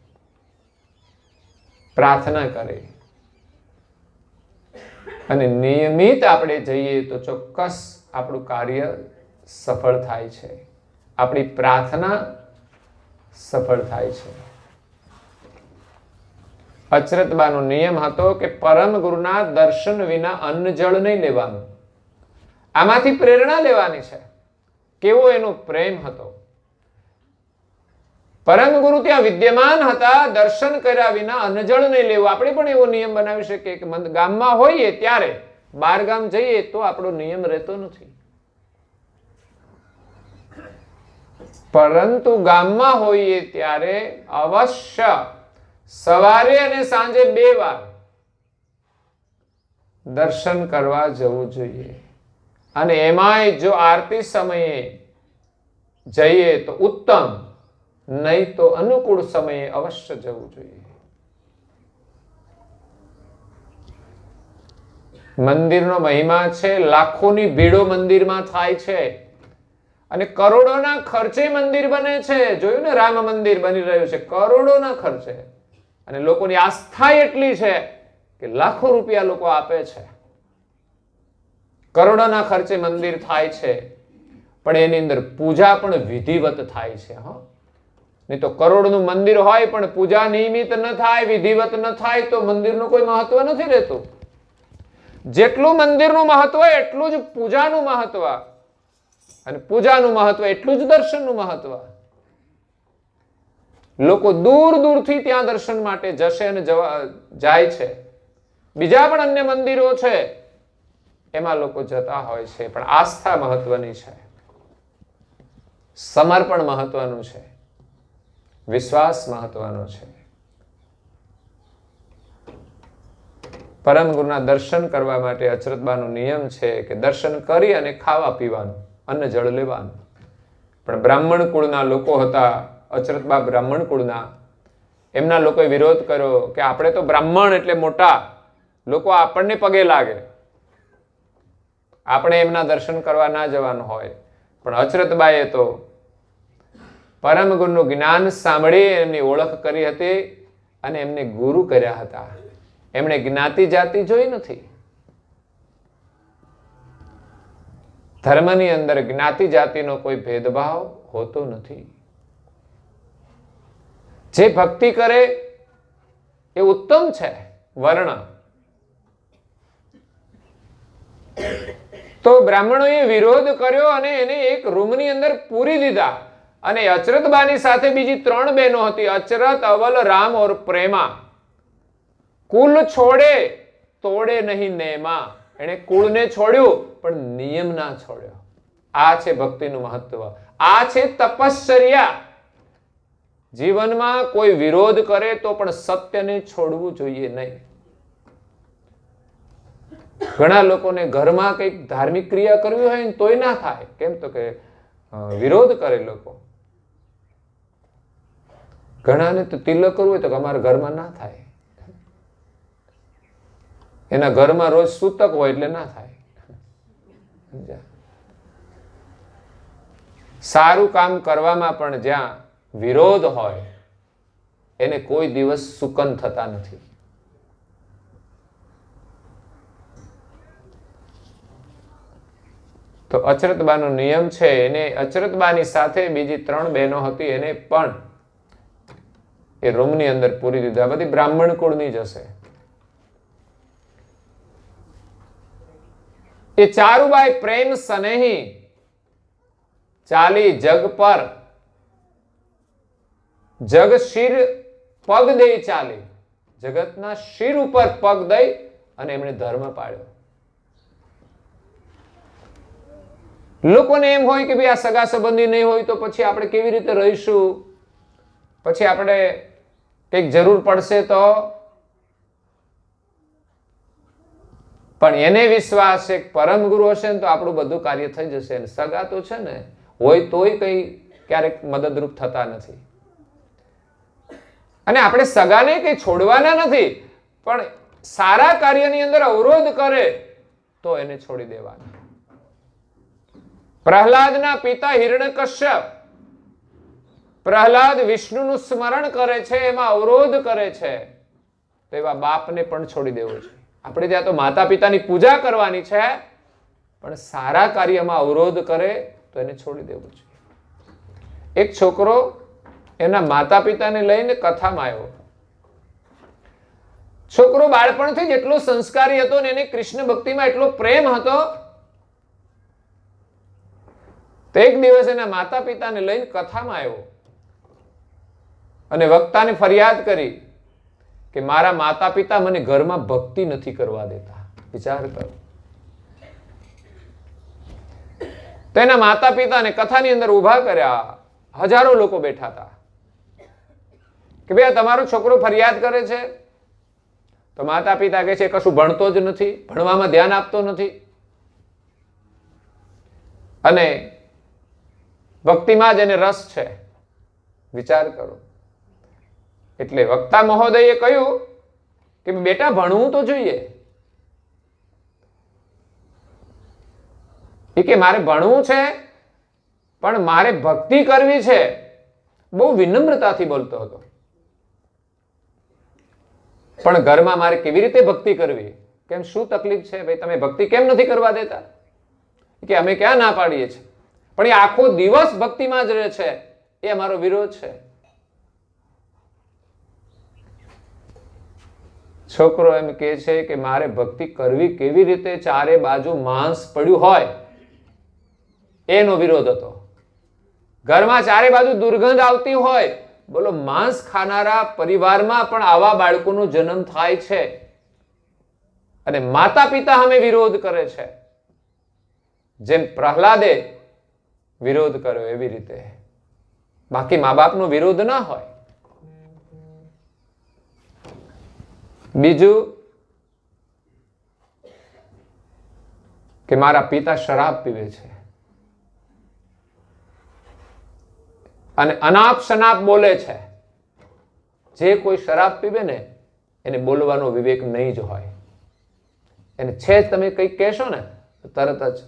પ્રાર્થના કરે અને નિયમિત આપણે જઈએ તો ચોક્કસ આપણું કાર્ય સફળ થાય છે, આપણી પ્રાર્થના સફળ થાય છે. અચરતબાનો નિયમ હતો કે પરમ ગુરુના દર્શન વિના અન્ન જળ નહીં લેવાનું. આમાંથી પ્રેરણા લેવાની છે. કેવો એનો પ્રેમ હતો. પરમ ગુરુ ત્યાં વિદ્યમાન હતા, દર્શન કર્યા વિના અન્ન જળ નહીં લેવું. આપણે પણ એવો નિયમ બનાવી શકીએ કે ગામમાં હોઈએ ત્યારે, બાર ગામ જઈએ તો આપણો નિયમ રહેતો નથી, પરંતુ ગામમાં હોઈએ ત્યારે અવશ્ય સવારે અને સાંજે 2 વાર દર્શન કરવા જવું જોઈએ. અને એમાંય જો આરતી સમયે જઈએ તો ઉત્તમ, નહીં તો અનુકૂળ સમયે અવશ્ય જવું જોઈએ. મંદિરનો મહિમા છે. લાખોની ભીડો મંદિરમાં થાય છે અને કરોડોના ખર્ચે મંદિર બને છે. જોયું ને, રામ મંદિર બની રહ્યું છે કરોડોના ખર્ચે, અને લોકોની આસ્થા એટલી છે કે લાખો રૂપિયા લોકો આપે છે. કરોડોના ખર્ચે મંદિર થાય છે, પણ એની અંદર પૂજા પણ વિધિવત થાય છે. નહીં તો કરોડનું મંદિર હોય પણ પૂજા નિયમિત ન થાય, વિધિવત ન થાય તો મંદિરનું કોઈ મહત્વ નથી રહેતું. જેટલું મંદિરનું મહત્વ એટલું જ પૂજાનું મહત્વ, અને પૂજાનું મહત્વ એટલું જ દર્શનનું મહત્વ. લોકો દૂર દૂરથી ત્યાં દર્શન માટે જશે અને જાય છે. બીજા પણ અન્ય મંદિરો છે એમાં લોકો જતા હોય છે, પણ આસ્થા મહત્વની છે, સમર્પણ મહત્વનું છે, વિશ્વાસ મહત્વનો છે. પરમ ગુરુના દર્શન કરવા માટે અચરતબાનો નિયમ છે કે દર્શન કરી અને ખાવા પીવાનું, અન્ન જળ લેવાનું. પણ બ્રાહ્મણ કુળના લોકો હતા, અચરતબા બ્રાહ્મણ કુળના. એમના લોકોએ વિરોધ કર્યો કે આપણે તો બ્રાહ્મણ એટલે મોટા, લોકો આપણને પગે લાગે, આપણે એમના દર્શન કરવા ના જવાનું હોય. પણ અચરતબાએ તો પરમ ગુરુનું જ્ઞાન સાંભળી એમની ઓળખ કરી હતી અને એમને ગુરુ કર્યા હતા. એમણે જ્ઞાતિ જાતિ જોઈ નથી. ધર્મની અંદર જ્ઞાતિ જાતિનો કોઈ ભેદભાવ હોતો નથી. જે ભક્તિ કરે એ ઉત્તમ છે. વર્ણ તો બ્રાહ્મણોએ વિરોધ કર્યો અને એને એક રૂમની અંદર પૂરી દીધા. અને અચરતબાની સાથે બીજી 3 બહેનો હતી, અચરત, અવલ, રામ और પ્રેમા. કુલ છોડે તોડે નહીં નેમા. એને કુળને છોડ્યું પણ નિયમ ના છોડ્યો. આ છે ભક્તિનું મહત્વ, આ છે તપશ્ચર્યા. જીવનમાં કોઈ વિરોધ કરે તો પણ સત્યને છોડવું જોઈએ નહીં. ઘણા લોકોને ઘરમાં કંઈક ધાર્મિક ક્રિયા કરવી હોય ને તોય ના થાય. કેમ? તો કે વિરોધ કરે લોકો. ઘણાને તો તિલક કરવું હોય તો અમારા ઘરમાં ના થાય, એના ઘરમાં રોજ સૂતક હોય એટલે ના થાય. સારું કામ કરવામાં પણ જ્યાં વિરોધ હોય એને કોઈ દિવસ સુકન થતા નથી. તો અચરતબાનો નિયમ છે. એને અચરતબાની સાથે બીજી 3 બહેનો હતી, એને પણ એ રૂમની અંદર પૂરી દીધા. બધી બ્રાહ્મણ કુળની જ હશે. એ ચારુબાઈ પ્રેમ સ્નેહી ચાલી જગ પર, જગ શિર પગ દઈ ચાલી. જગતના શિર ઉપર પગ દઈ અને એમણે ધર્મ પાળ્યો. લોકોને એમ હોય કે ભાઈ આ સગા સંબંધી નહીં હોય તો પછી આપણે કેવી રીતે રહીશું, પછી આપણે કંઈક જરૂર પડશે તો. પણ એને વિશ્વાસ છે કે પરમ ગુરુ હશે ને તો આપણું બધું કાર્ય થઈ જશે. અને સગા તો છે ને હોય તોય કઈ ક્યારેક મદદરૂપ થતા નથી. અને આપણે સગાને કઈ છોડવાના નથી, પણ સારા કાર્યની અંદર અવરોધ કરે તો એને છોડી દેવાના. પ્રહલાદના પિતા હિરણ્યકશ્યપ, પ્રહલાદ વિષ્ણુનું સ્મરણ કરે છે, એમાં અવરોધ કરે છે, તો એવા બાપને પણ છોડી દેવો છે. આપણે ત્યાં તો માતા પિતાની પૂજા કરવાની છે, પણ સારા કાર્યમાં અવરોધ કરે તો એને છોડી દેવું છે. એક છોકરો એના માતા પિતાને લઈને કથામાં આવ્યો. છોકરો બાળપણથી જ એટલો સંસ્કારી હતો ને એને કૃષ્ણ ભક્તિમાં એટલો પ્રેમ હતો, તો એક દિવસ એના માતા પિતાને લઈને કથામાં આવ્યો અને વક્તાને ફરિયાદ કરી કે મારા માતા પિતા મને ઘરમાં ભક્તિ નથી કરવા દેતા. વિચાર કરો. તો એના માતા પિતાને કથાની અંદર ઉભા કર્યા. હજારો લોકો બેઠા હતા કે ભાઈ તમારો છોકરો ફરિયાદ કરે છે. તો માતા પિતા કહે છે કશું ભણતો જ નથી, ભણવામાં ધ્યાન આપતો નથી અને ભક્તિમાં જ એને રસ છે. વિચાર કરો. એટલે વક્તા મહોદયે કહ્યું કે બેટા ભણવું તો જોઈએ. એ કે મારે ભણવું છે પણ મારે ભક્તિ કરવી છે. બહુ વિનમ્રતાથી બોલતો હતો. પણ ઘરમાં મારે કેવી રીતે ભક્તિ કરવી, કેમ શું તકલીફ છે ભાઈ, તમે ભક્તિ કેમ નથી કરવા દેતા? કે અમે ક્યાં ના પાડીએ છીએ, પણ એ આખો દિવસ ભક્તિમાં જ રહે છે, એ અમારો વિરોધ છે. છોકરો એમ કહે છે કે મારે ભક્તિ કરવી કેવી રીતે, ચારે બાજુ માંસ પડ્યું હોય એનો વિરોધ હતો. ઘરમાં ચારે બાજુ દુર્ગંધ આવતી હોય, બોલો માંસ ખાનારા પરિવારમાં પણ આવા બાળકોનો જન્મ થાય છે અને માતા પિતા સામે વિરોધ કરે છે. જેમ પ્રહલાદે વિરોધ કર્યો એવી રીતે. બાકી મા બાપનો વિરોધ ના હોય. બીજું કે મારા પિતા શરાબ પીવે છે અને અનાપ શનાપ બોલે છે. જે કોઈ શરાબ પીવે ને એને બોલવાનો વિવેક નહીં જ હોય. એને છે તમે કંઈક કહેશો ને તરત જ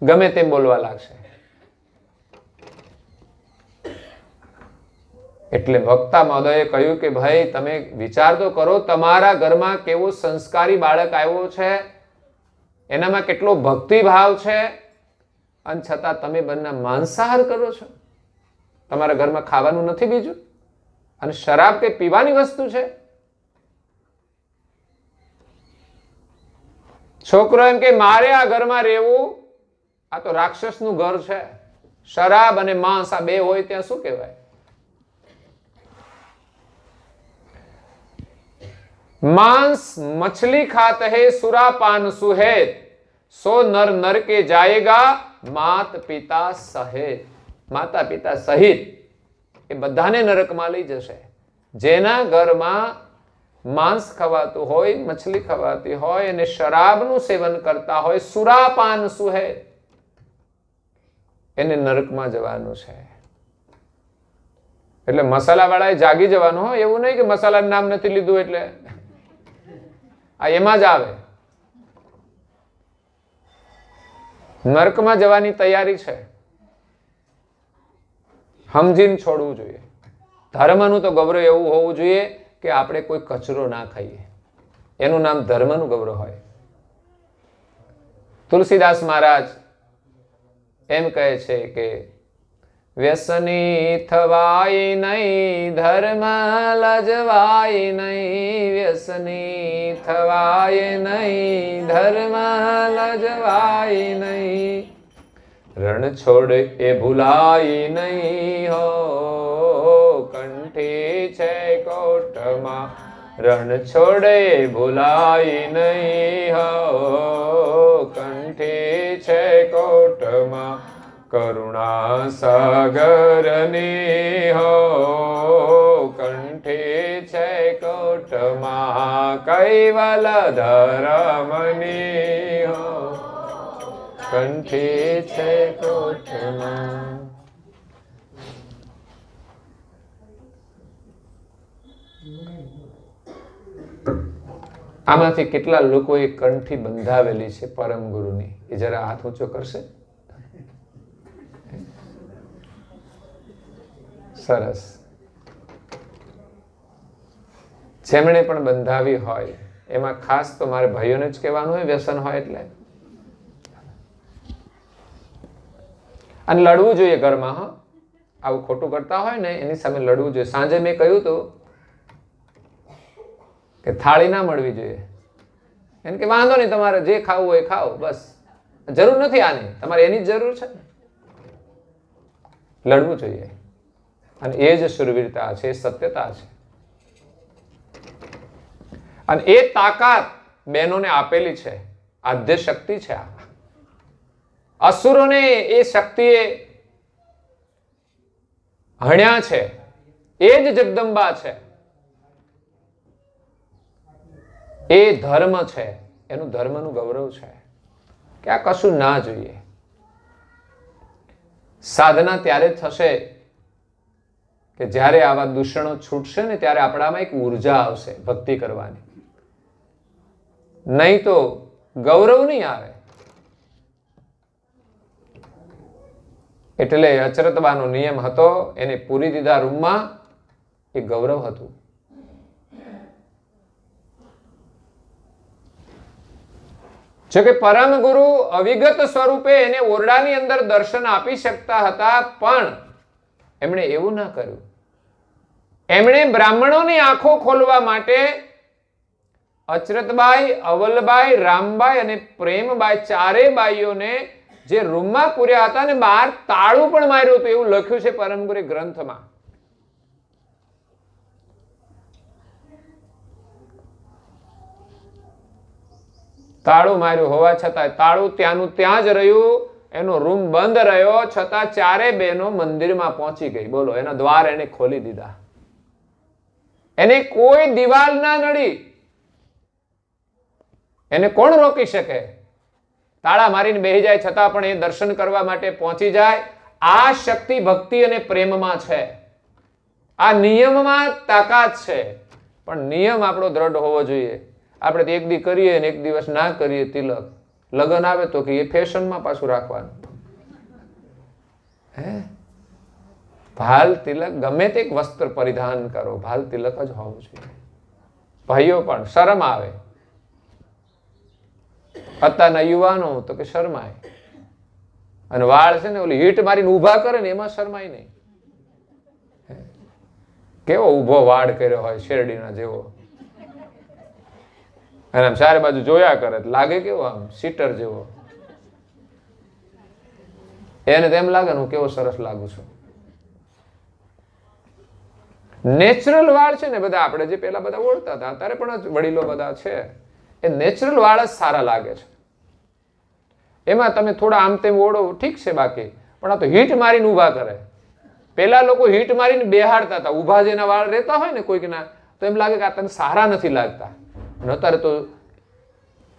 ગમે તેમ બોલવા લાગશે. એટલે વક્તા મહોદયે કહ્યું કે ભાઈ તમે વિચાર તો કરો, તમારા ઘરમાં કેવો સંસ્કારી બાળક આવ્યો છે, એનામાં કેટલો ભક્તિ ભાવ છે, અને છતાં તમે બંને માંસાહાર કરો છો. તમારા ઘરમાં ખાવાનું નથી બીજું, અને શરાબ કે પીવાની વસ્તુ છે. છોકરો એમ કે મારે આ ઘરમાં રહેવું, આ તો રાક્ષસનું ઘર છે. શરાબ અને માંસ આ બે હોય ત્યાં શું કહેવાય? मांस मछली खाते है सुरापान सुहेत, सो नर नर के जाएगा मात पिता सहित. माता पिता सहित એ બધાને નરકમાં લઈ જશે. જેના ઘરમાં માંસ ખવાતું હોય, મછલી ખવાતી હોય અને શરાબનું સેવન કરતા હોય, સુરાપાન સુહેત, એને નરકમાં જવાનું છે. એટલે મસાલા વાળાએ જાગી જવાનું હોય. એવું નહીં કે મસાલાનું નામ નથી લીધું એટલે આ એમાં જ આવે. નરકમાં જવાની તૈયારી છે. સમજીને છોડવું જોઈએ. ધર્મનું તો ગૌરવ એવું હોવું જોઈએ કે આપણે કોઈ કચરો ના ખાઈએ. એનું નામ ધર્મનું ગૌરવ હોય. તુલસીદાસ મહારાજ એમ કહે છે કે વ્યસની થવાય નહીં, ધર્મ લજવાય નહીં. વ્યસની થવાય નહીં, ધર્મ લજવાય નહીં. રણ છોડ એ ભૂલાય નહીં હો, કંઠી છે કોટમાં. રણ છોડ એ ભૂલાય નહીં હો, કંઠી છે કોટમાં. કરુણા સાગરની હો, કંઠી છે કોટમાં. કઈ કૈવલ ધરમની હો કંઠી છે કોઠમાં. આમાંથી કેટલા લોકોએ કંઠી બંધાવેલી છે પરમ ગુરુની? એ જરા હાથ ઊંચો કરશે. સરસ. જેમણે પણ બંધાવી હોય એમાં ખાસ તો મારે ભાઈઓને જ કહેવાનું હોય, વ્યસન હોય એટલે. અને લડવું જોઈએ ઘરમાં. હા, આવું ખોટું કરતા હોય ને એની સામે લડવું જોઈએ. સાંજે મેં કહ્યું હતું કે થાળી ના મળવી જોઈએ. એને કે વાંધો નહીં, તમારે જે ખાવું હોય ખાઓ, બસ જરૂર નથી આની, તમારે એની જ જરૂર છે. લડવું જોઈએ. અને એ જ શુરવીરતા છે, એ સત્યતા છે. અને એ તાકાત બહેનોને આપેલી છે. આદ્ય શક્તિ છે. આ અસુરોને એ શક્તિએ હણ્યા છે. એ જ જગદંબા છે. એ ધર્મ છે. એનું ધર્મનું ગૌરવ છે કે આ કશું ના જોઈએ. સાધના ત્યારે થશે કે જ્યારે આવા દૂષણો છૂટશે ને ત્યારે આપણામાં એક ઉર્જા આવશે ભક્તિ કરવાની. નહીં તો ગૌરવ નહીં આવે. એટલે અચરતબાનો નિયમ હતો, એને પૂરી દીધા રૂમમાં. એ ગૌરવ હતું. જો કે પરમ ગુરુ અવિગત સ્વરૂપે એને ઓરડાની અંદર દર્શન આપી શકતા હતા, પણ એમણે એવું ના કર્યું. એમણે બ્રાહ્મણોની આંખો ખોલવા માટે અચરતબાઈ, અવલબાઈ, રામબાઈ અને પ્રેમબાઈ ચારેય બાઈઓને જે રૂમમાં પૂર્યા હતા ને બહાર તાળું પણ માર્યું હતું, એવું લખ્યું છે પરમ ગુરુ ગ્રંથમાં. તાળું માર્યું હોવા છતાં તાળું ત્યાંનું ત્યાં જ રહ્યું. એનો રૂમ બંધ રહ્યો છતાં ચારે બહેનો મંદિરમાં પહોંચી ગઈ. બોલો, એના દ્વાર એને ખોલી દીધા. એને કોઈ દિવાલ ના નડી. એને કોણ રોકી શકે? તાળા મારીને બેહી જાય છતાં પણ એ દર્શન કરવા માટે પહોંચી જાય. આ શક્તિ ભક્તિ અને પ્રેમમાં છે. આ નિયમમાં તાકાત છે. પણ નિયમ આપણો દ્રઢ હોવો જોઈએ. આપણે એક દી કરીએ ને એક દિવસ ના કરીએ. તિલક લગ્ન આવે તો કે એ ફેશનમાં પાછું રાખવાનું. હે, ભાલ તિલક ગમે તે વસ્ત્ર પરિધાન કરો, ભાલ તિલક જ હોવું જોઈએ. ભાઈઓ પણ શરમ આવે. અત્યારના યુવાનો તો કે શરમાય. અને વાળ છે ને ઓલી હીટ મારીને ઊભા કરે ને એમાં શરમાય નહીં. કેવો ઊભો વાળ કર્યો હોય શેરડીના જેવો. અને આમ ચારે બાજુ જોયા કરે, લાગે કેવો આમ સીટર જેવો. એને તેમ લાગે ને હું કેવો સરસ લાગુ છું. નેચરલ વાળ છે ને બધા, આપણે જે પેલા બધા ઓળતા હતા, અત્યારે પણ વડીલો બધા છે, એ નેચરલ વાળ જ સારા લાગે છે. એમાં તમે થોડા આમ તેમ ઓળો ઠીક છે, બાકી પણ આ તો હીટ મારીને ઊભા કરે. પેલા લોકો હીટ મારીને બેહાડતા હતા. ઊભા જેના વાળ રહેતા હોય ને કોઈકના, તો એમ લાગે કે આ તને સારા નથી લાગતા. અત્યારે તો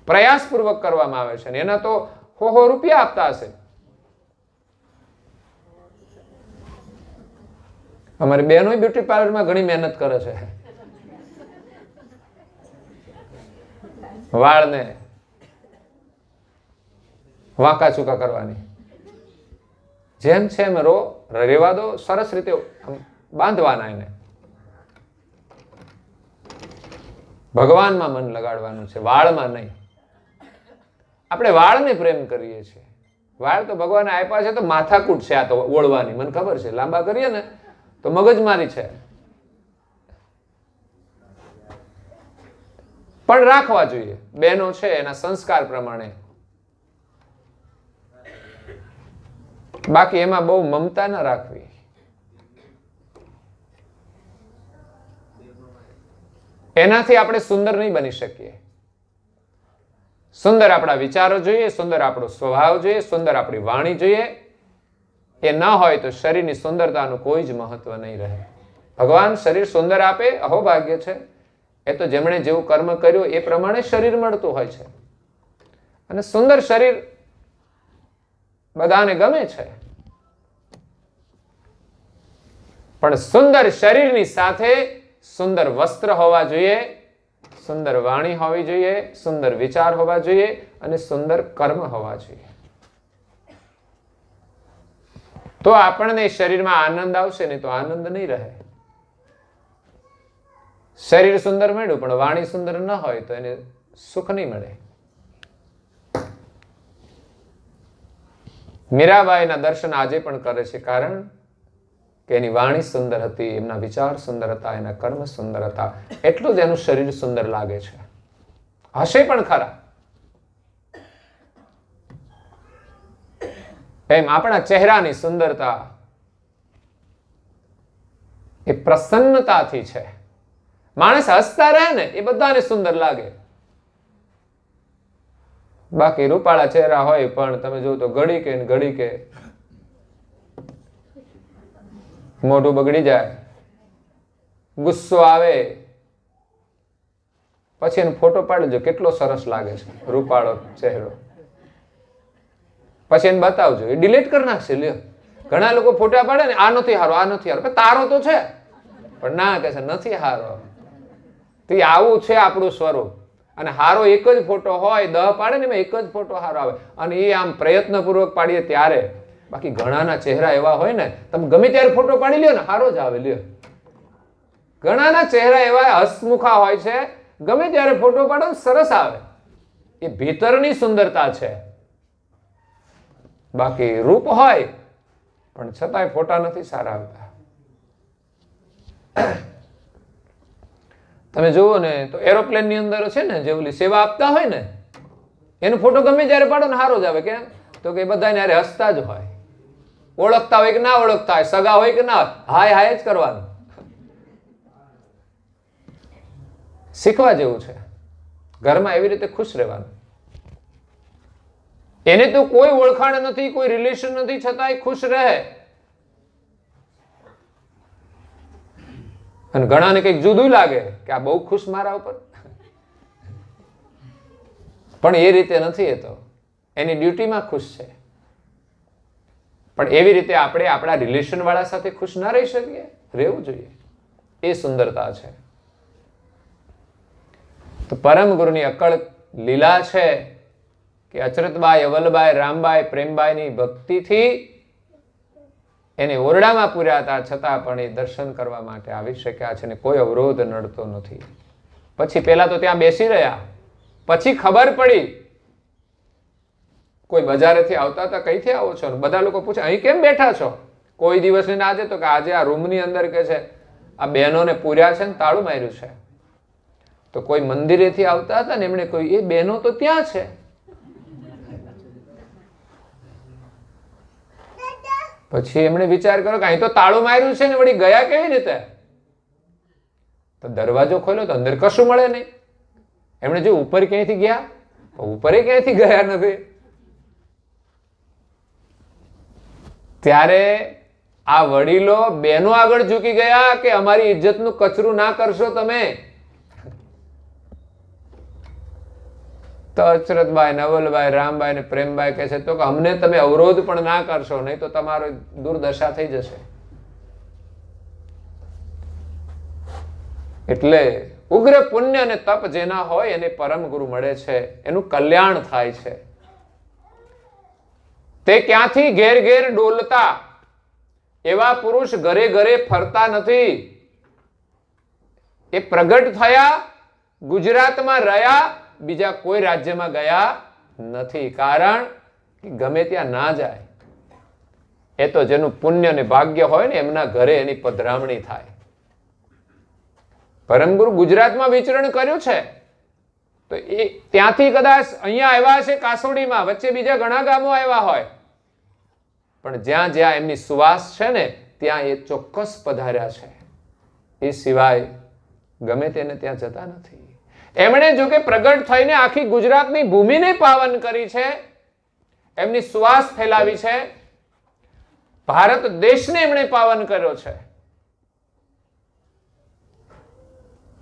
પ્રયાસપૂર્વક કરવામાં આવે છે. એના તો હો રૂપિયા આપતા હશે. અમારી બહેનો બ્યુટી પાર્લરમાં ઘણી મહેનત કરે છે વાળને વાંકા ચૂકા કરવાની. જેમ છે એમ રેવા દો, સરસ રીતે બાંધવાના. એને ભગવાનમાં મન લગાડવાનું છે, વાળમાં નહીં. આપણે વાળને પ્રેમ કરીએ છીએ. વાળ તો ભગવાને આપ્યા છે તો માથાકૂટ છે. આ તો ઓળવાની મને ખબર છે. લાંબા કરીએ ને તો મગજમારી છે. પણ રાખવા જોઈએ. બહેનો છે એના સંસ્કાર પ્રમાણે. બાકી એમાં બહુ મમતા ના રાખવી. એનાથી આપણે સુંદર નહીં બની શકીએ. સુંદર આપણા વિચારો જોઈએ, સુંદર આપણો સ્વભાવ જોઈએ, સુંદર આપણી વાણી જોઈએ. એ ન હોય તો શરીરની સુંદરતાનું કોઈ જ મહત્વ નહીં રહે. ભગવાન શરીર સુંદર આપે, અહોભાગ્ય છે. એ તો જેમણે જેવું કર્મ કર્યું એ પ્રમાણે શરીર મળતું હોય છે. અને સુંદર શરીર બધાને ગમે છે, પણ સુંદર શરીરની સાથે સુંદર વસ્ત્ર હોવા જોઈએ, સુંદર વાણી હોવી જોઈએ, સુંદર વિચાર હોવા જોઈએ અને સુંદર કર્મ હોવા જોઈએ. તો આપણને શરીરમાં આનંદ આવશે, નહીં તો આનંદ નહીં રહે. શરીર સુંદર મળ્યું પણ વાણી સુંદર ન હોય તો એને સુખ નહીં મળે. મીરાબાઈના દર્શન આજે પણ કરે છે, કારણ કે એની વાણી સુંદર હતી, એમના વિચાર સુંદર હતા, એના કર્મ સુંદર હતા, એટલું જ એનું શરીર સુંદર લાગે છે. હશે પણ ખરા. એમ આપણા ચહેરાની સુંદરતા એ પ્રસન્નતાથી છે. માણસ હસતા રહે ને એ બધાને સુંદર લાગે. બાકી રૂપાળા ચહેરા હોય પણ તમે જો તો ઘડી કે મોઢું બગડી જાય, ગુસ્સો આવે, પછી એનો ફોટો પાડજો, કેટલો સરસ લાગે છે રૂપાળો ચહેરો. પછી એને બતાવજો, એ ડિલીટ કરી નાખશે. લ્યો, ઘણા લોકો ફોટા પાડે ને, આ નથી હારો, આ નથી હારો. તારો તો છે પણ ના કહે છે નથી હારો. તો આવું છે આપણું સ્વરૂપ. અને હારો એક જ ફોટો હોય, 10 પાડે ને એમાં એક જ ફોટો હારો આવે, અને એ આમ પ્રયત્નપૂર્વક પાડીએ ત્યારે. બાકી ઘણાના ચહેરા એવા હોય ને, તમે ગમે ત્યારે ફોટો પાડી લ્યો ને હારો જ આવે. લ્યો, ઘણાના ચહેરા એવા હસમુખા હોય છે, ગમે ત્યારે ફોટો પાડો સરસ આવે. એ ભીતરની સુંદરતા છે. બાકી રૂપ હોય પણ છતાંય ફોટા નથી સારા આવતા. તમે જુઓ ને તો એરોપ્લેન ની અંદર છે ને, જે ઓલી સેવા આપતા હોય ને, એનો ફોટો ગમે ત્યારે પાડો ને સારો જ આવે. કેમ? તો કે બધાને હારે હસતા જ હોય, ઓળખતા હોય કે ના ઓળખતા હોય, સગા હોય કે ના, હાય હાય જ કરવાનું. શીખવા જેવું છે. ઘરમાં એવી રીતે ખુશ રહેવાનું. એને તો કોઈ ઓળખાણ નથી, કોઈ રિલેશન નથી, છતાંય ખુશ રહે. અને ઘણાને કંઈક જુદું લાગે કે આ બહુ ખુશ મારા ઉપર, પણ એ રીતે નથી. એ તો એની ડ્યુટીમાં ખુશ છે. પણ એવી રીતે આપણે આપણા રિલેશન વાળા સાથે ખુશ ના રહી શકીએ? રહેવું જોઈએ. એ સુંદરતા છે. તો પરમ ગુરુની અક્કળ લીલા છે કે અચરતબાઈ, અવલબાઈ, રામબાઈ, પ્રેમબાઈની ભક્તિથી એને ઓરડામાં પૂર્યા હતા, છતાં પણ એ દર્શન કરવા માટે આવી શક્યા છે ને કોઈ અવરોધ નડતો નથી. પછી પેલા તો ત્યાં બેસી રહ્યા, પછી ખબર પડી, કોઈ બજારેથી આવતા હતા, કઈથી આવો છો? બધા લોકો પૂછે અહીં કેમ બેઠા છો? કોઈ દિવસ ને આજે તો કે આજે આ રૂમની અંદર કે છે આ બહેનોને પૂર્યા છે ને તાળું માર્યું છે. તો કોઈ મંદિરેથી આવતા હતા ને, એમણે કહ્યું એ બહેનો તો ત્યાં છે. પછી એમણે વિચાર કર્યો કે અહીં તો તાળું માર્યું છે ને, વળી ગયા કેવી રીતે? તો દરવાજો ખોલ્યો તો અંદર કશું મળે નહીં. એમણે જો ઉપર ક્યાંયથી ગયા, ઉપરે ક્યાંયથી ગયા નથી. ત્યારે આ વડીલો બહેનો આગળ ઝૂકી ગયા કે અમારી ઇજ્જતનું કચરું ના કરશો તમે. તો અચરતબાઈ, નવલબાઈ, રામબાઈ ને પ્રેમબાઈ કહે છે તો કે અમને તમે અવરોધ પણ ના કરશો, નહીં તો તમારો દુર્દશા થઈ જશે. એટલે ઉગ્ર પુણ્ય અને તપ જેના હોય એને પરમ ગુરુ મળે છે, એનું કલ્યાણ થાય છે. તે ક્યાંથી ઘેર ઘેર ડોલતા એવા પુરુષ ઘરે ઘરે ફરતા નથી. એ પ્રગટ થયા, ગુજરાતમાં રહ્યા, બીજા કોઈ રાજ્યમાં ગયા નથી. કારણ કે ગમે ત્યાં ના જાય. એ તો જેનું પુણ્ય અને ભાગ્ય હોય ને એમના ઘરે એની પધરામણી થાય. પરમગુરુ ગુજરાતમાં વિચરણ કર્યું છે તો એ ત્યાંથી કદાચ અહીંયા આવ્યા છે કાસોડીમાં, વચ્ચે બીજા ઘણા ગામો આવ્યા હોય, પણ જ્યાં જ્યાં એમની સુવાસ છે ને ત્યાં એ ચોક્કસ પધાર્યા છે. એ સિવાય ગમે તેને ત્યાં જતા નથી. એમણે જો કે પ્રગટ થઈને આખી ગુજરાતની ભૂમિને પાવન કરી છે, એમની સુવાસ ફેલાવી છે, ભારત દેશને એમણે પાવન કર્યો છે.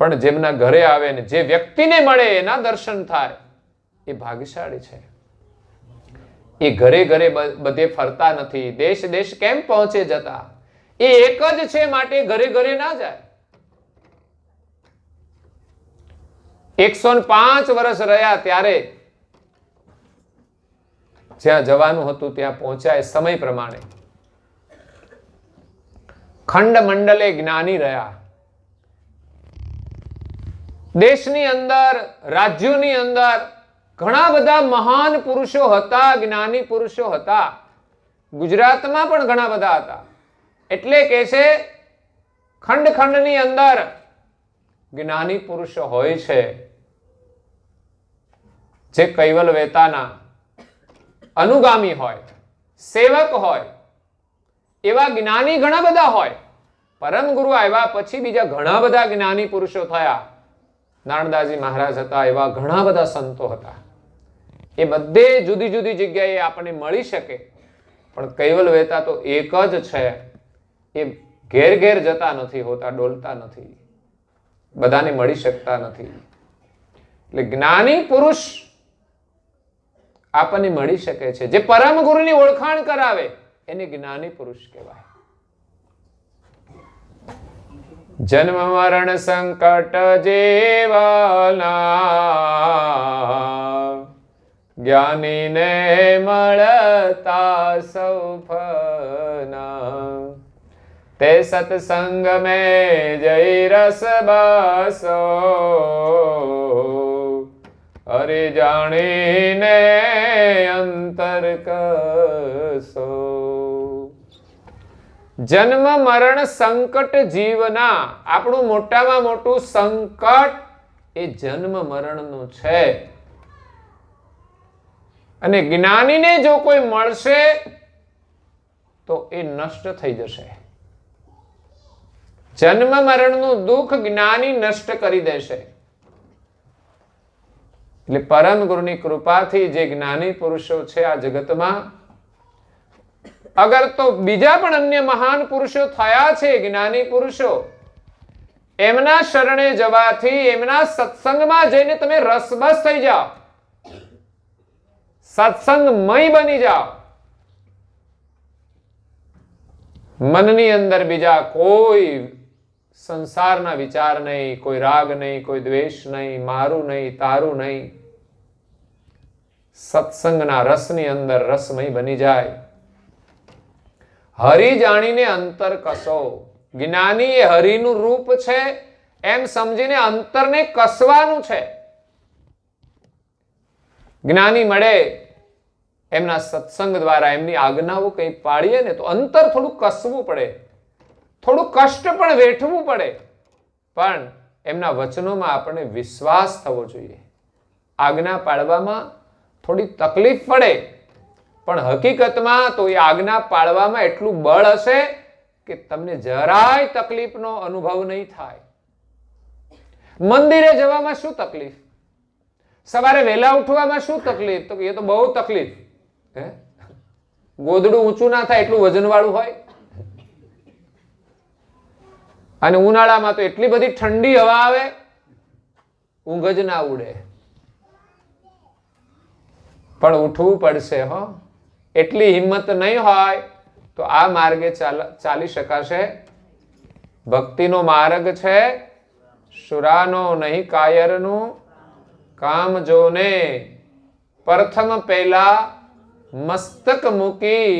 પણ જેમના ઘરે આવે ને જે વ્યક્તિને મળે એના દર્શન થાય એ ભાગ્યશાળી છે. એ ઘરે ઘરે બધે ફરતા નથી, દેશ દેશ કેમ પહોંચે જતા, એ એક જ છે માટે ઘરે ઘરે ના જાય. 105 વર્ષ રહ્યા ત્યારે જ્યાં જવાનું હતું ત્યાં પહોંચ્યા. સમય પ્રમાણે ખંડ મંડલે જ્ઞાની રહ્યા. દેશની અંદર, રાજ્યોની અંદર ઘણા બધા મહાન પુરુષો હતા, જ્ઞાની પુરુષો હતા. ગુજરાતમાં પણ ઘણા બધા હતા. એટલે કે છે ખંડ ખંડની અંદર જ્ઞાની પુરુષો હોય છે. જે કૈવલ વેતાના અનુગામી હોય, સેવક હોય, એવા જ્ઞાની ઘણા બધા હોય. પરમ ગુરુ આવ્યા પછી બીજા ઘણા બધા જ્ઞાની પુરુષો થયા. નારણદાસજી મહારાજ હતા, એવા ઘણા બધા સંતો હતા. એ બધે જુદી જુદી જગ્યાએ આપણને મળી શકે, પણ કૈવલ વેતા તો એક જ છે. એ ઘેર ઘેર જતા નથી હોતા, ડોલતા નથી, બધાને મળી શકતા નથી. એટલે જ્ઞાની પુરુષ આપણને મળી શકે છે. જે પરમ ગુરુની ઓળખાણ કરાવે એને જ્ઞાની પુરુષ કહેવાય. જન્મ મરણ સંકટ જેવાના જ્ઞાનીને મળતા સૌફના. તે સત્સંગ મેં જઈ રસ બસો હરિ જાણીને અંતર કસો. જન્મ મરણ સંકટ જીવના. આપણું મોટામાં મોટું સંકટ એ જન્મ મરણનું છે. અને જ્ઞાનીને જો કોઈ મળશે તો એ નષ્ટ થઈ જશે. જન્મ મરણનું દુઃખ જ્ઞાની નષ્ટ કરી દેશે. એટલે પરમ ગુરુની કૃપાથી જે જ્ઞાની પુરુષો છે આ જગતમાં, અગર તો બીજા પણ અન્ય મહાન પુરુષો થયા છે, જ્ઞાની પુરુષો, એમના શરણે જવાથી, એમના સત્સંગમાં જઈને તમે રસબસ થઈ જાઓ, સત્સંગમય બની જાઓ. મનની અંદર બીજા કોઈ સંસારના વિચાર નહીં, કોઈ રાગ નહીં, કોઈ દ્વેષ નહીં, મારું નહીં, તારું નહીં. સત્સંગના રસની અંદર રસમય બની જાય. હરિ જાણીને અંતર કસો. જ્ઞાની એ હરિનું રૂપ છે એમ સમજીને અંતરને કસવાનું છે. જ્ઞાની મળે એમના સત્સંગ દ્વારા, એમની આજ્ઞાઓ કંઈ પાડીએ ને તો અંતર થોડું કસવું પડે, થોડું કષ્ટ પણ વેઠવું પડે, પણ એમના વચનોમાં આપણને વિશ્વાસ થવો જોઈએ. આજ્ઞા પાળવામાં થોડી તકલીફ પડે, પણ હકીકતમાં તો એ આજ્ઞા પાળવામાં એટલું બળ હશે કે તમને જરાય તકલીફનો અનુભવ નહીં થાય. મંદિરે જવામાં શું તકલીફ? સવારે વહેલા ઉઠવામાં શું તકલીફ? તો એ તો બહુ તકલીફ. ગોદડું ઊંચું ના થાય એટલું વજન વાળું હોય. અને ઉનાળામાં તો એટલી બધી ઠંડી હવા આવે, ઊંઘ જ ના ઉડે. પણ ઉઠવું પડશે હો. એટલી હિંમત નહીં હોય તો આ માર્ગે ચાલી શકાશે. ભક્તિનો માર્ગ છે શુરાનો નહીં કાયરનું. કામ જોને પ્રથમ પહેલા મસ્તક મૂકી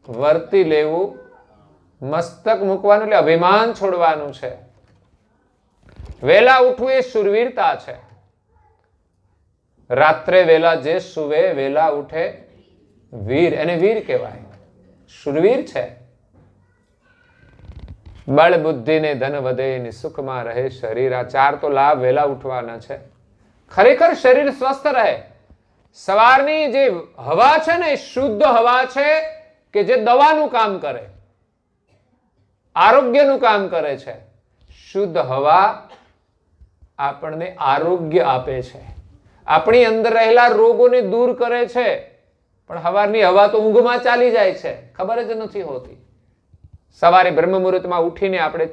વર્તી લેવું. મસ્તક મૂકવાનું એટલે અભિમાન છોડવાનું છે. વેલા ઉઠવું એ શુરવીરતા છે. રાત્રે વેલા જે સુવે વેલા ઉઠે વીર, એને વીર કહેવાય, શુરવીર છે. બળ બુદ્ધિ ને ધન વધે ને સુખમાં રહે શરીર. આ ચાર તો લાભ વેલા ઉઠવાના છે. ખરેખર શરીર સ્વસ્થ રહે. સવારની જે હવા છે ને એ શુદ્ધ હવા છે કે જે દવાનું કામ કરે, આરોગ્યનું કામ કરે છે. શુદ્ધ હવા આપણને આરોગ્ય આપે છે, આપણી અંદર રહેલા રોગોને દૂર કરે છે. પણ સવારની હવા તો ઊંઘમાં ચાલી જાય છે, ખબર જ નથી હોતી. સવારે બ્રહ્મ મુહૂર્તમાં ઉઠીને આપણે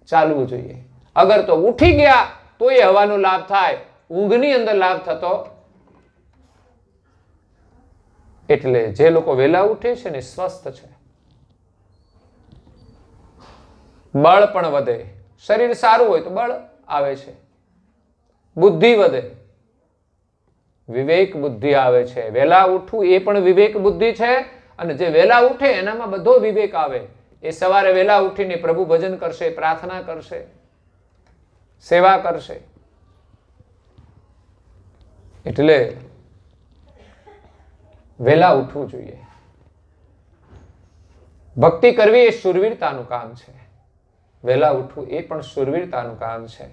ચાલવું જોઈએ. અગર તો ઉઠી ગયા તો એ હવાનો લાભ થાય, ઊંઘની અંદર લાભ થતો. એટલે જે લોકો વહેલા ઉઠે છે ને સ્વસ્થ છે, બળ પણ વધે, શરીર સારું હોય તો બળ આવે છે, બુદ્ધિ વધે, વિવેક બુદ્ધિ આવે છે. વહેલા ઉઠવું એ પણ વિવેક બુદ્ધિ છે, અને જે વહેલા ઉઠે એનામાં બધો વિવેક આવે. એ સવારે વહેલા ઉઠીને પ્રભુ ભજન કરશે, પ્રાર્થના કરશે, સેવા કરશે. એટલે વહેલા ઉઠવું જોઈએ. ભક્તિ કરવી એ શૂરવીરતાનું કામ છે. વહેલા ઉઠવું એ પણ શૂરવીરતાનું કામ છે.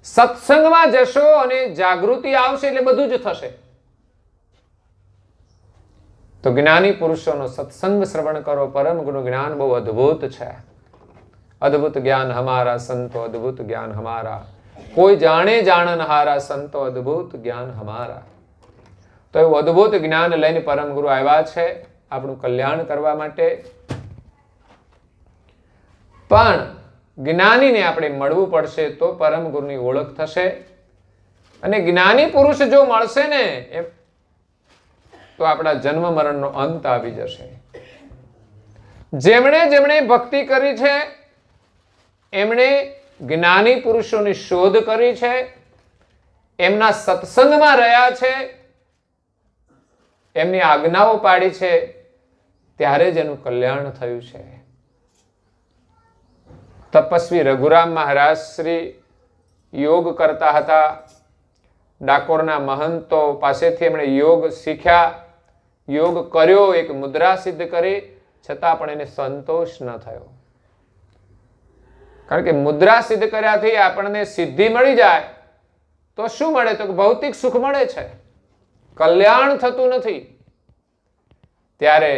સત્સંગમાં જશો અને જાગૃતિ આવશે એટલે બધું જ થશે. તો જ્ઞાની પુરુષોનો સત્સંગ શ્રવણ કરો. પરમ ગુરુ જ્ઞાન બહુ અદ્ભુત છે. અદ્ભુત જ્ઞાન હમારા સંતો, અદ્ભુત જ્ઞાન હમારા, કોઈ જાણે જાણનહારા સંતો, અદ્ભુત જ્ઞાન હમારા. તો એવું અદ્ભુત જ્ઞાન લઈને પરમ ગુરુ આવ્યા છે આપણું કલ્યાણ કરવા માટે. પણ જ્ઞાનીને આપણે મળવું પડશે તો પરમ ગુરુની ઓળખ થશે. અને જ્ઞાની પુરુષ જો મળશે ને તો આપણા જન્મ મરણનો અંત આવી જશે. જેમણે જેમણે ભક્તિ કરી છે એમણે જ્ઞાની પુરુષોની શોધ કરી છે, એમના સત્સંગમાં રહ્યા છે, એમની આજ્ઞાઓ પાડી છે, ત્યારે જ એનું કલ્યાણ થયું છે. તપસ્વી રઘુરામ મહારાજ શ્રી યોગ કરતા હતા. ડાકોરના મહંતો પાસેથી એમણે યોગ શીખ્યા, યોગ કર્યો, એક મુદ્રા સિદ્ધ કરી, છતાં પણ એને સંતોષ ન થયો. કારણ કે મુદ્રા સિદ્ધ કર્યાથી આપણને સિદ્ધિ મળી જાય તો શું મળે? તો ભૌતિક સુખ મળે છે, કલ્યાણ થતું નથી. ત્યારે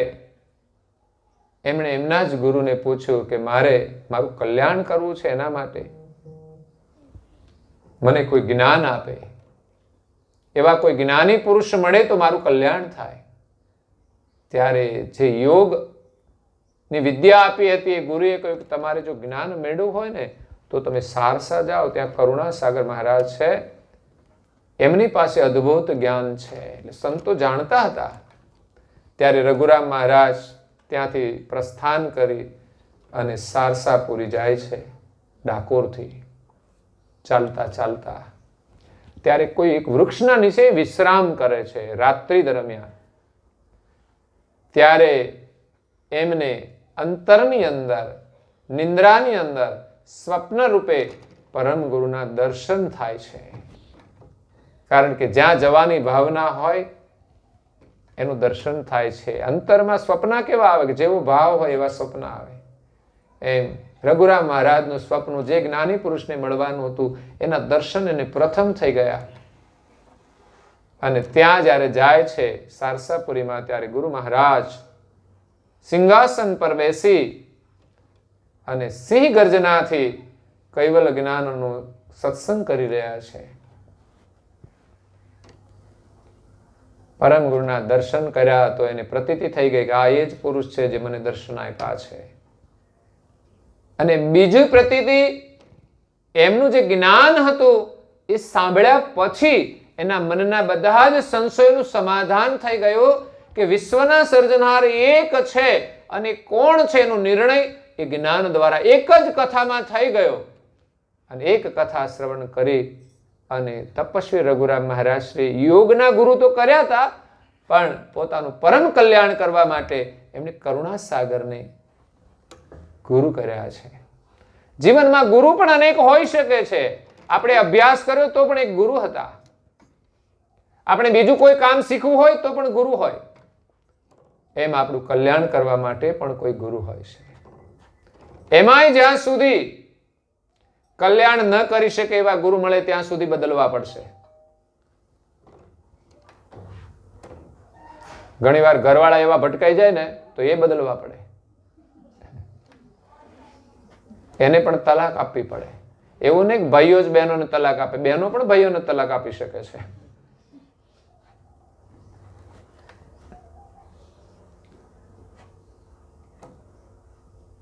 એમણે એમના જ ગુરુને પૂછ્યું કે મારું કલ્યાણ કરવું છે, એના માટે મને કોઈ જ્ઞાન આપે, એવા કોઈ જ્ઞાની પુરુષ મળે તો મારું કલ્યાણ થાય. ત્યારે જે યોગ ની વિદ્યા આપી હતી એ ગુરુએ કહ્યું કે તમારે જો જ્ઞાન મેળવવું હોય ને તો તમે સારસા જાઓ, ત્યાં કરુણાસાગર મહારાજ છે, એમની પાસે અદ્ભુત જ્ઞાન છે. એટલે સંતો જાણતા હતા. ત્યારે રઘુરામ મહારાજ ત્યાંથી પ્રસ્થાન કરી અને સારસાપુરી જાય છે ડાકોરથી ચાલતા ચાલતા. ત્યારે કોઈ એક વૃક્ષના નીચે વિશ્રામ કરે છે રાત્રિ દરમિયાન. ત્યારે એમને અંતરની અંદર, નિંદ્રાની અંદર સ્વપ્ન રૂપે પરમ ગુરુના દર્શન થાય છે. કારણ કે જ્યાં જવાની ભાવના હોય એનું દર્શન થાય છે. અંતરમાં સ્વપ્ન કેવા આવે? કે જેવો ભાવ હોય એવા સ્વપ્ન આવે. એમ રઘુરામ મહારાજનું સ્વપ્ન, જે જ્ઞાની પુરુષને મળવાનું હતું એના દર્શન એને પ્રથમ થઈ ગયા. અને ત્યાં જ્યારે જાય છે સારસાપુરીમાં, ત્યારે ગુરુ મહારાજ સિંહાસન પર બેસી અને સિંહ ગર્જનાથી કૈવલ જ્ઞાનનો સત્સંગ કરી રહ્યા છે. પરમ ગુરુના દર્શન કર્યા તો એને પ્રતીતિ થઈ ગઈ કે આ એ જ પુરુષ છે જે મને દર્શન આપ્યા છે. અને બીજું પ્રતીતિ, એમનું જે જ્ઞાન હતું એ સાંભળ્યા પછી એના મનના બધા જ સંશયોનું સમાધાન થઈ ગયું કે વિશ્વના સર્જનહાર એક છે અને કોણ છે એનો નિર્ણય એ જ્ઞાન દ્વારા એક જ કથામાં થઈ ગયો. અને એક કથા શ્રવણ કરી અને તપસ્વી રઘુરામ મહારાજ શ્રી યોગના ગુરુ તો કર્યા હતા, પણ પોતાનું પરમ કલ્યાણ કરવા માટે એમણે કરુણાસાગરને ગુરુ કર્યા છે. જીવનમાં ગુરુ પણ અનેક હોઈ શકે છે. આપણે અભ્યાસ કર્યો તો પણ એક ગુરુ હતા. આપણે બીજું કોઈ કામ શીખવું હોય તો પણ ગુરુ હોય. એમ આપણું કલ્યાણ કરવા માટે પણ કોઈ ગુરુ હોય છે. એમાંય જ્યાં સુધી કલ્યાણ ન કરી શકે એવા ગુરુ મળે ત્યાં સુધી બદલવા પડશે. ઘણીવાર ઘરવાળા એવા ભટકાઈ જાય ને તો એ બદલવા પડે, એને પણ તલાક આપવી પડે. એવું નહીં કે ભાઈઓ જ બહેનોને તલાક આપે, બહેનો પણ ભાઈઓને તલાક આપી શકે છે.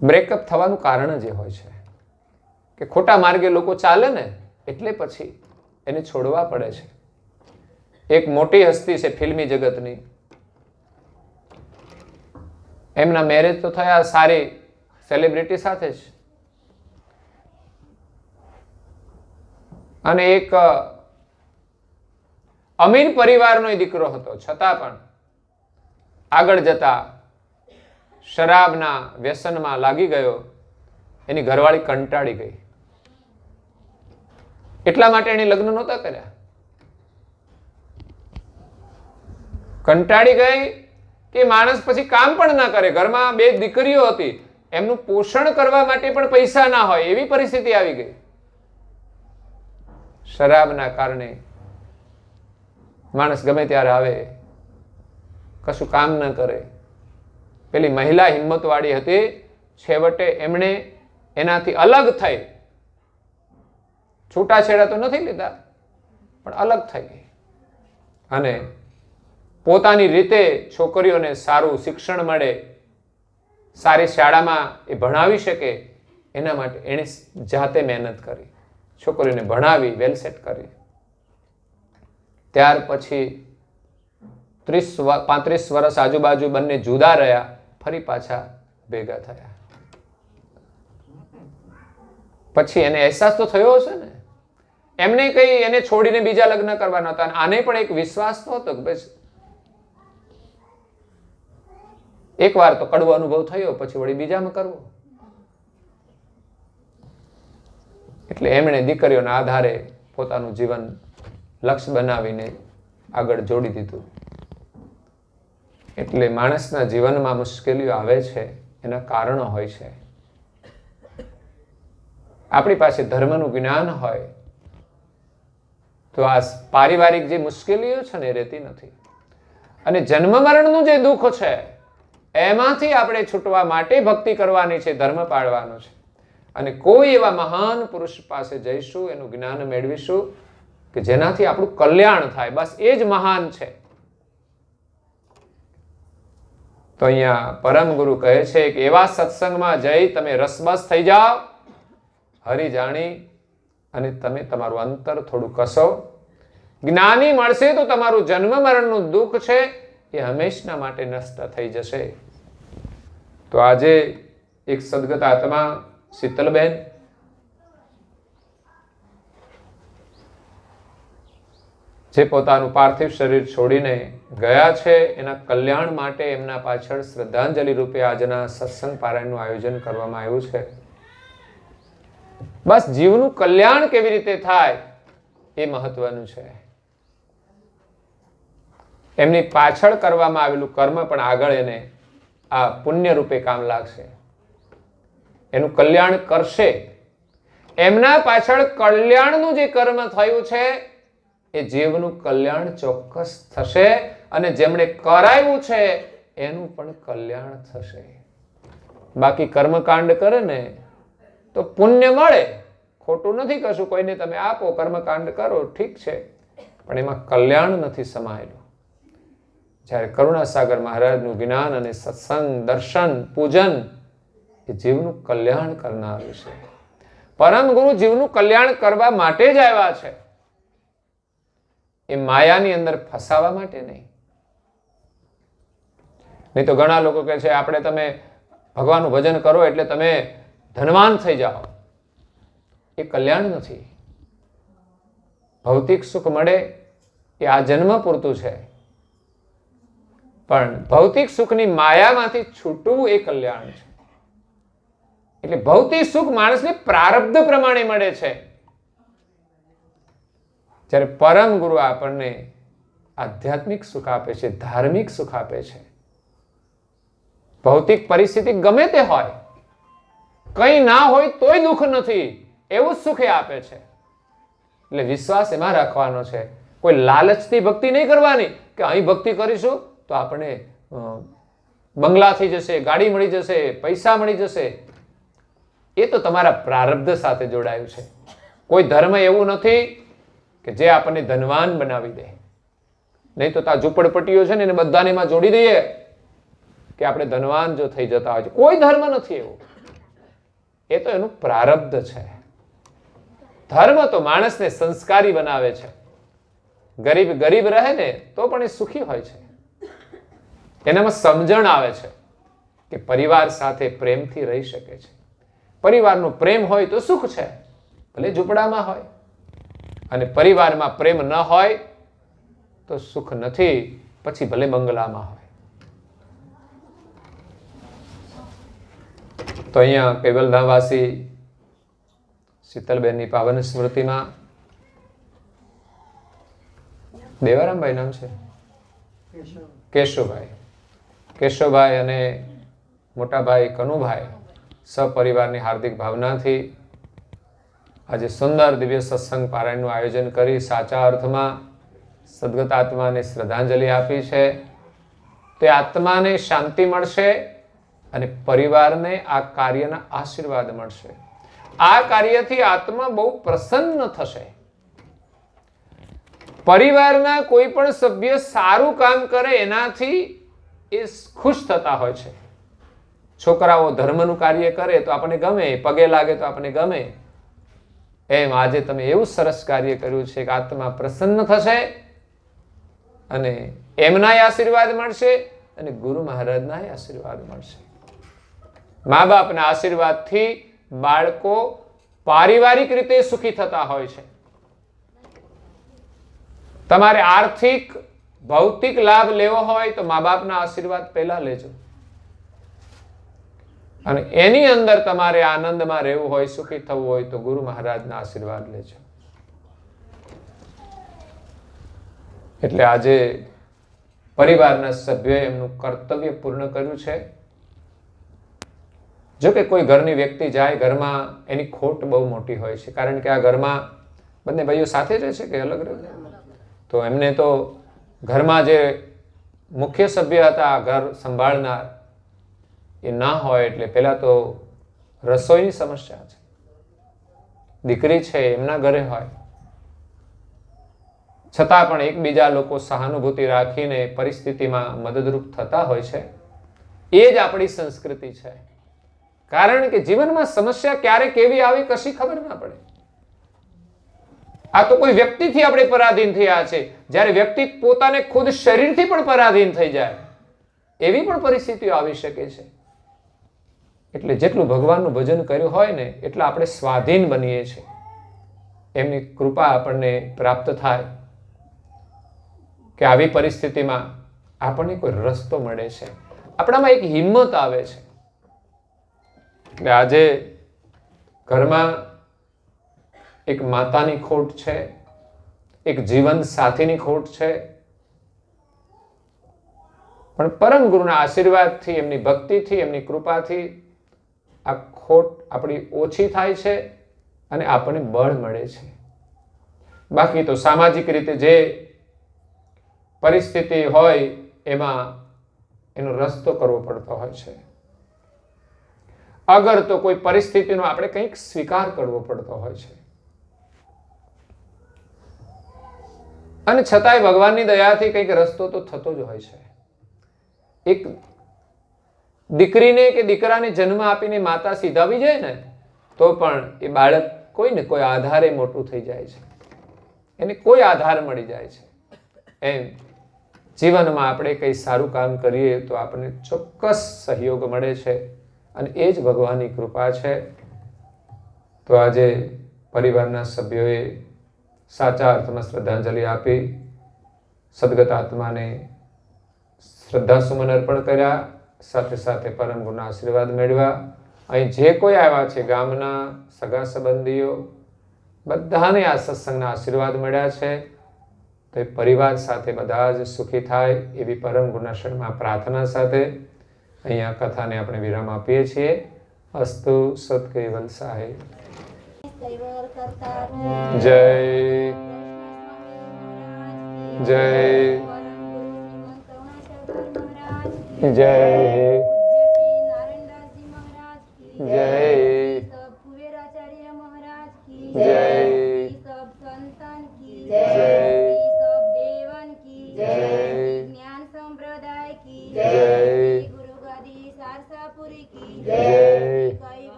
બ્રેકઅપ થવાનું કારણ જે હોય છે કે ખોટા માર્ગે લોકો ચાલે ને એટલે પછી એને છોડવા પડે છે. એક મોટી હસ્તી છે ફિલ્મી જગતની, એમના મેરેજ તો થયા સારી સેલિબ્રિટી સાથે જ, અને એક અમીર પરિવારનો દીકરો હતો, છતાં પણ આગળ જતા શરાબના વ્યસનમાં લાગી ગયો. એની ઘરવાળી કંટાળી ગઈ, એટલા માટે એને લગ્ન નહોતા કર્યા. કંટાળી ગઈ કે માણસ પછી કામ પણ ના કરે. ઘરમાં 2 દીકરીઓ હતી, એમનું પોષણ કરવા માટે પણ પૈસા ના હોય એવી પરિસ્થિતિ આવી ગઈ. શરાબના કારણે માણસ ગમે ત્યારે આવે, કશું કામ ન કરે. પેલી મહિલા હિંમતવાળી હતી, છેવટે એમણે એનાથી અલગ થઈ, છૂટાછેડા તો નથી લીધા પણ અલગ થઈ ગઈ, અને પોતાની રીતે છોકરીઓને સારું શિક્ષણ મળે, સારી શાળામાં એ ભણાવી શકે, એના માટે એણે જાતે મહેનત કરી, છોકરીઓને ભણાવી, વેલ સેટ કરી. ત્યાર પછી 30-35 વર્ષ આજુબાજુ બંને જુદા રહ્યા, ફરી પાછા ભેગા થયા. પછી એને અહેસાસ તો થયો હશે ને, એમને કઈ એને છોડીને બીજા લગ્ન કરવાના હતા, આને પણ એક વિશ્વાસ તો હતો કે બસ એકવાર તો કડવો અનુભવ થયો, પછી વળી બીજામાં કરવો. એટલે એમણે દીકરીઓના આધારે પોતાનું જીવન લક્ષ્ય બનાવીને આગળ જોડી દીધું. એટલે માણસના જીવનમાં મુશ્કેલીઓ આવે છે, એના કારણો હોય છે. આપણી પાસે ધર્મનું જ્ઞાન હોય તો આ પારિવારિક જે મુશ્કેલીઓ છે ને એ રહેતી નથી. અને જન્મ મરણનું જે દુઃખ છે એમાંથી આપણે છૂટવા માટે ભક્તિ કરવાની છે, ધર્મ પાળવાનો છે. અને કોઈ એવા મહાન પુરુષ પાસે જઈશું, એનું જ્ઞાન મેળવીશું કે જેનાથી આપણું કલ્યાણ થાય, બસ એ જ મહાન છે. તો અહીંયા પરમ ગુરુ કહે છે કે એવા સત્સંગમાં જઈ તમે રસબસ થઈ જાઓ, હરી જાણી, અને તમે તમારું અંતર થોડું કસો. જ્ઞાની મળશે તો તમારું જન્મ મરણનું દુઃખ છે એ હંમેશના માટે નષ્ટ થઈ જશે. તો આજે એક સદગત આત્મા શીતલબેન, જે પોતાનું પાર્થિવ શરીર છોડીને ગયા છે, એના કલ્યાણ માટે એમના પાછળ શ્રદ્ધાંજલિ રૂપે આજના સત્સંગ પારાયણનું આયોજન કરવામાં આવ્યું છે. બસ જીવનું કલ્યાણ કેવી રીતે થાય એ મહત્વનું છે. એમની પાછળ કરવામાં આવેલું કર્મ પણ આગળ એને આ પુણ્ય રૂપે કામ લાગશે, એનું કલ્યાણ કરશે. એમના પાછળ કલ્યાણનું જે કર્મ થયું છે એ જીવનું કલ્યાણ ચોક્કસ થશે, અને જેમણે કરાવ્યું છે એનું પણ કલ્યાણ થશે. બાકી કર્મકાંડ કરે ને તો પુણ્ય મળે, ખોટું નથી કશું. કોઈને તમે આપો, કર્મકાંડ કરો, ઠીક છે, પણ એમાં કલ્યાણ નથી સમાયેલું. જ્યારે કરુણાસાગર મહારાજનું જ્ઞાન અને સત્સંગ, દર્શન, પૂજન એ જીવનું કલ્યાણ કરનારું છે. પરમ ગુરુ જીવનું કલ્યાણ કરવા માટે જ આવ્યા છે, એ માયાની અંદર ફસાવા માટે નહીં. નહીં તો ઘણા લોકો કહે છે આપણે તમે ભગવાનનું ભજન કરો એટલે તમે ધનવાન થઈ જાઓ. એ કલ્યાણ નથી. ભૌતિક સુખ મળે એ આ જન્મ પૂરતું છે, પણ ભૌતિક સુખની માયામાંથી છૂટવું એ કલ્યાણ છે. એટલે ભૌતિક સુખ માણસને પ્રારબ્ધ પ્રમાણે મળે છે, જ્યારે પરમ ગુરુ આપણને આધ્યાત્મિક સુખ આપે છે, ધાર્મિક સુખ આપે છે. ભૌતિક પરિસ્થિતિ ગમે તે હોય, કંઈ ના હોય તોય દુઃખ નથી, એવું સુખ એ આપે છે. એટલે વિશ્વાસ એમાં રાખવાનો છે. કોઈ લાલચથી ભક્તિ નહીં કરવાની કે અહીં ભક્તિ કરીશું તો આપણે બંગલા થઈ જશે, ગાડી મળી જશે, પૈસા મળી જશે. એ તો તમારા પ્રારબ્ધ સાથે જોડાયું છે. કોઈ ધર્મ એવું નથી કે જે આપણને ધનવાન બનાવી દે. નહીં તો આ ઝૂંપડપટ્ટીઓ છે ને એને બધાને એમાં જોડી દઈએ કે આપણે ધનવાન જો થઈ જતા હોય છે. કોઈ ધર્મ નથી એવો. એ તો એનું પ્રારબ્ધ છે. ધર્મ તો માણસને સંસ્કારી બનાવે છે. ગરીબ ગરીબ રહે ને તો પણ એ સુખી હોય છે. એનામાં સમજણ આવે છે કે પરિવાર સાથે પ્રેમથી રહી શકે છે. પરિવારનો પ્રેમ હોય તો સુખ છે, ભલે ઝૂંપડામાં હોય. અને પરિવારમાં પ્રેમ ન હોય તો સુખ નથી, પછી ભલે બંગલામાં હોય. તો અહીંયા કેવલધામવાસી શીતલબેનની પાવન સ્મૃતિમાં દેવારામભાઈ નામ છે, કેશવભાઈ અને મોટાભાઈ કનુભાઈ સપરિવારની હાર્દિક ભાવનાથી આજે સુંદર દિવ્ય સત્સંગ પારાયણનું આયોજન કરી સાચા અર્થમાં સદગત આત્માને શ્રદ્ધાંજલિ આપી છે. તે આત્માને શાંતિ મળશે અને પરિવારને આ કાર્યના આશીર્વાદ મળશે. આ કાર્યથી આત્મા બહુ પ્રસન્ન થશે. પરિવારના કોઈ પણ સભ્ય સારું કામ કરે એનાથી એ ખુશ થતા હોય છે. છોકરાઓ ધર્મનું કાર્ય કરે તો આપણને ગમે, પગે લાગે તો આપણને ગમે. એમ આજે તમે એવું સરસ કાર્ય કર્યું છે કે આત્મા પ્રસન્ન થશે અને એમનાય આશીર્વાદ મળશે અને ગુરુ મહારાજનાય આશીર્વાદ મળશે. મા બાપના આશીર્વાદથી બાળકો પારિવારિક રીતે સુખી થતા હોય છે. તમારે આર્થિક ભૌતિક લાભ લેવો હોય તો મા બાપના આશીર્વાદ પહેલા લેજો. અને એની અંદર તમારે આનંદમાં રહેવું હોય, સુખી થવું હોય તો ગુરુ મહારાજના આશીર્વાદ લેજો. એટલે આજે પરિવારના સભ્યોએ એમનું કર્તવ્ય પૂર્ણ કર્યું છે. જો કે કોઈ ઘરની વ્યક્તિ જાય ઘરમાં એની ખોટ બહુ મોટી હોય છે, કારણ કે આ ઘરમાં બંને ભાઈઓ સાથે રહે છે કે અલગ રહે. તો એમને તો ઘરમાં જે મુખ્ય સભ્ય હતા ઘર સંભાળનાર એ ના હોય એટલે પહેલા તો રસોઈની સમસ્યા છે. દીકરી છે એમના ઘરે હોય છતાં પણ એકબીજા લોકો સહાનુભૂતિ રાખીને પરિસ્થિતિમાં મદદરૂપ થતા હોય છે. એ જ આપણી સંસ્કૃતિ છે. કારણ કે જીવનમાં સમસ્યા ક્યારે કેવી આવી કશી ખબર ના પડે. આ તો કોઈ વ્યક્તિથી આપણે પરાધીન થયા છે. જ્યારે વ્યક્તિ પોતાને ખુદ શરીરથી પણ પરાધીન થઈ જાય એવી પણ પરિસ્થિતિઓ આવી શકે છે. એટલે જેટલું ભગવાનનું ભજન કર્યું હોય ને એટલા આપણે સ્વાધીન બનીએ છીએ. એમની કૃપા આપણને પ્રાપ્ત થાય કે આવી પરિસ્થિતિમાં આપણને કોઈ રસ્તો મળે છે, આપણામાં એક હિંમત આવે છે. એટલે આજે ઘરમાં એક માતાની ખોટ છે, એક જીવન સાથીની ખોટ છે, પણ પરમ ગુરુના આશીર્વાદથી, એમની ભક્તિથી, એમની કૃપાથી આ ખોટ આપણી ઓછી થાય છે અને આપણને બળ મળે છે. બાકી તો સામાજિક રીતે જે પરિસ્થિતિ હોય એમાં એનો રસ્તો કરવો પડતો હોય છે. અગર તો કોઈ પરિસ્થિતિનો આપણે કંઈક સ્વીકાર કરવો પડતો હોય છે. અને છતાંય ભગવાનની દયાથી કંઈક રસ્તો તો થતો જ હોય છે. એક દીકરીને કે દીકરાને જન્મ આપીને માતા સીધાવી જાય ને તો પણ એ બાળક કોઈ ને કોઈ આધારે મોટું થઈ જાય છે, એને કોઈ આધાર મળી જાય છે. એમ જીવનમાં આપણે કંઈ સારું કામ કરીએ તો આપણને ચોક્કસ સહયોગ મળે છે અને એ જ ભગવાનની કૃપા છે. તો આજે પરિવારના સભ્યોએ સાચા અર્થમાં શ્રદ્ધાંજલિ આપી, સદગત આત્માને શ્રદ્ધાસુમન અર્પણ કર્યા, સાથે સાથે પરમ ગુરુના આશીર્વાદ મેળવ્યા. અહીં જે કોઈ આવ્યા છે ગામના સગા સંબંધીઓ બધાને આ સત્સંગના આશીર્વાદ મળ્યા છે. તો એ પરિવાર સાથે બધા જ સુખી થાય એવી પરમ ગુરુના શરણમાં પ્રાર્થના સાથે અહીંયા કથાને આપણે વિરામ આપીએ છીએ. અસ્તુ સત કૈવલ સાહેબ જય જય જય જય જય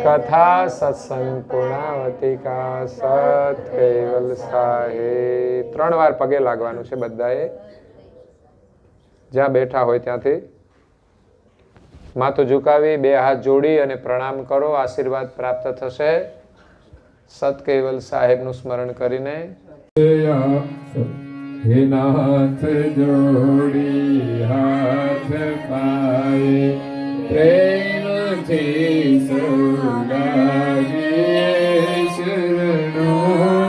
કથા સત્સંગ પૂર્ણાવતિકા સત કેવલ સાહેબ 3 વાર પગે લાગવાનું છે બધાએ. જ્યાં બેઠા હોય ત્યાંથી માથું ઝુકાવી 2 હાથ જોડી અને પ્રણામ કરો. આશીર્વાદ પ્રાપ્ત થશે સત કેવલ સાહેબનું સ્મરણ કરીને. હે નાથ જોડી હાથ પાએ પ્રેમથી સુલાગીએ શરણો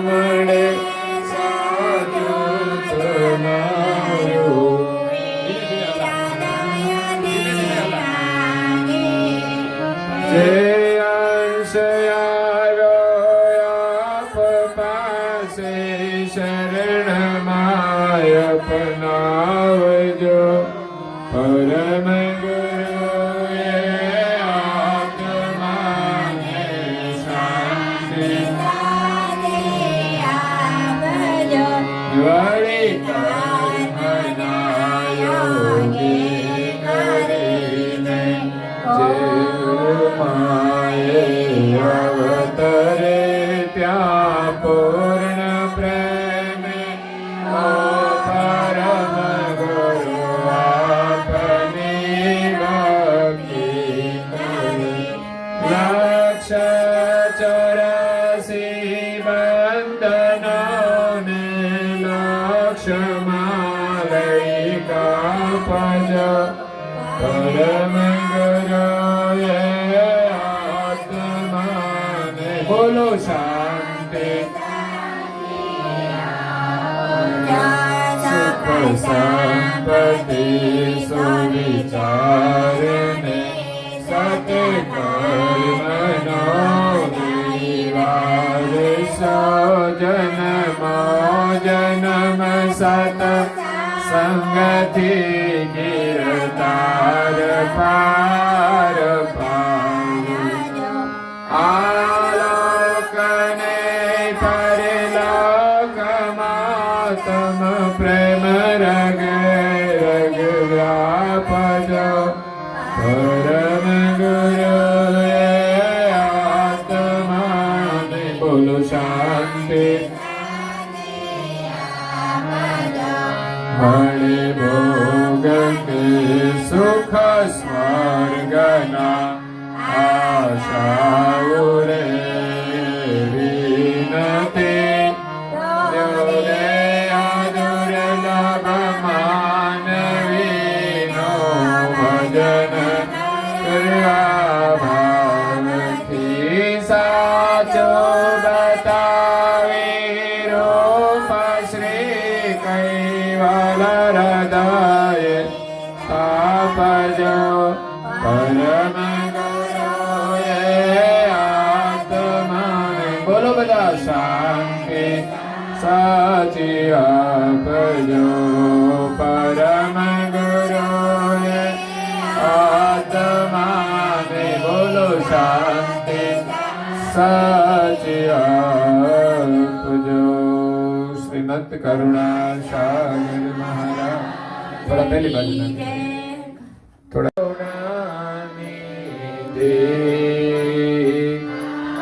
મળે સાધુ તમારો. જે અંશયારો આપ પાસે શરણમાય અપનાવજો. પરમ ગુરુએ આત્માને શાંતિ વળી કર્મના યોગી કરીને જે માએ અવતરે ત્યાં પૂર્ણ પ્રેમે પરમ ગુરુ આપની ભક્તિ કરી. લક્ષ 84 બંધનોને લક્ષમાં લઈ કાપજો. પરમ ગુરુએ આત્માને બોલો શાંતિ સુખ સંપત્તિ સુવિચારને સત કર્મનો નિવાર સો જન્મો જન્મ સત સંગથી ગિરતાર પાર પાડો. આલોકને પરલોકમાં તમ પ્રેમ રગ રગ વ્યાપજો. પરમ ગુરુએ આત્માને બોલો શાંતિ મળે ભોગ કે સુખ સ્વર્ગના આશાઓ રે વિનતી જોરે અદુર્લભ માનવીનો ભજન કરવા ભાવથી સાચો બતાવી રૂપ શ્રી કૈવલ હૃદય આપજો. પરમ ગુરુએ આત્માને બોલો બધા શાંતિ સાચી આપજો. પરમ ગુરુએ આત્માને બોલો શાંતિ સાચી આપજો. શ્રીમદ કરુણા સાગર મહારાજ થોડા પહેલી બાજુ થોડા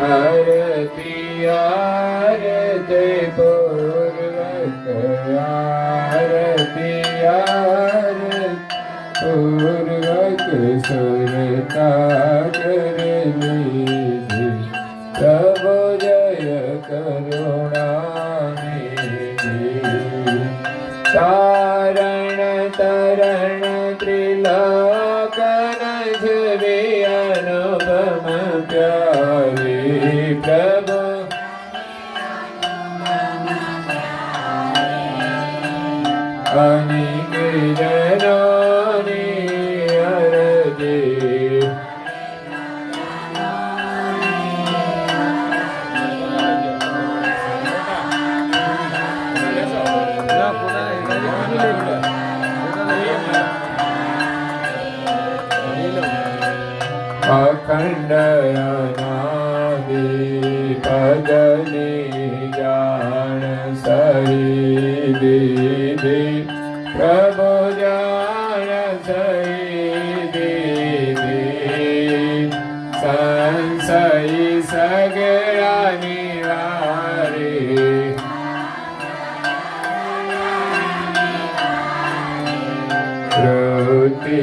આરતી આરતી પૂર્વક આરતી પૂર્વક સુરતા કરી પ્રભુ જય કરુણાનિધિ. તારણ તરણ ત્રિલોકન જીવી અનુપમ પ્યારી પ્રભુ અનિક જનોની અરજી. અખંડ અનાદિ પદની જાણ સહી દીધી પ્રભુ જાણ સહી દીધી સંશય સગડાની વારે પ્રવૃત્તિ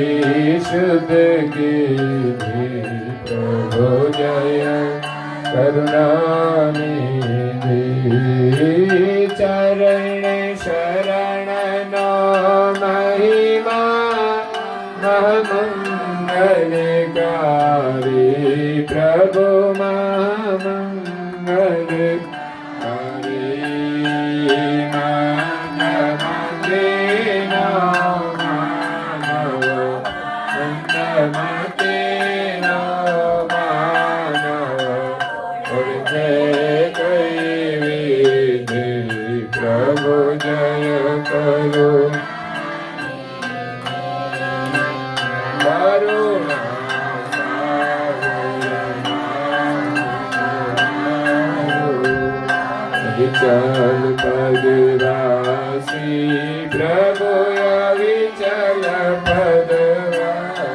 શુદ્ધ કીધી પ્રભુ જય કરુણાનિધિ ચરણ શરણનો મહિમા મહામંગલકારી પ્રભુ મહામંગલકારી પ્રભુ જય કરો વિચલ પદવાસી પ્રભુ વિચલ પદવાસી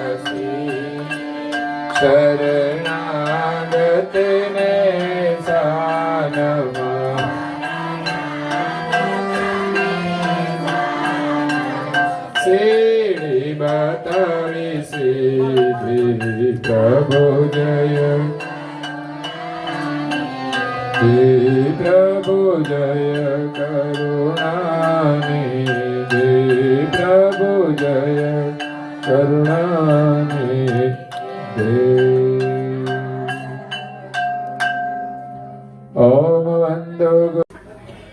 શરણાગત ને સાનમાં સીડી બતાવી સીધી પ્રભુ જય પ્રભુ જય કરુણાનિધિ પ્રભુ જય કરુણાનિધિ ઓમ વંદો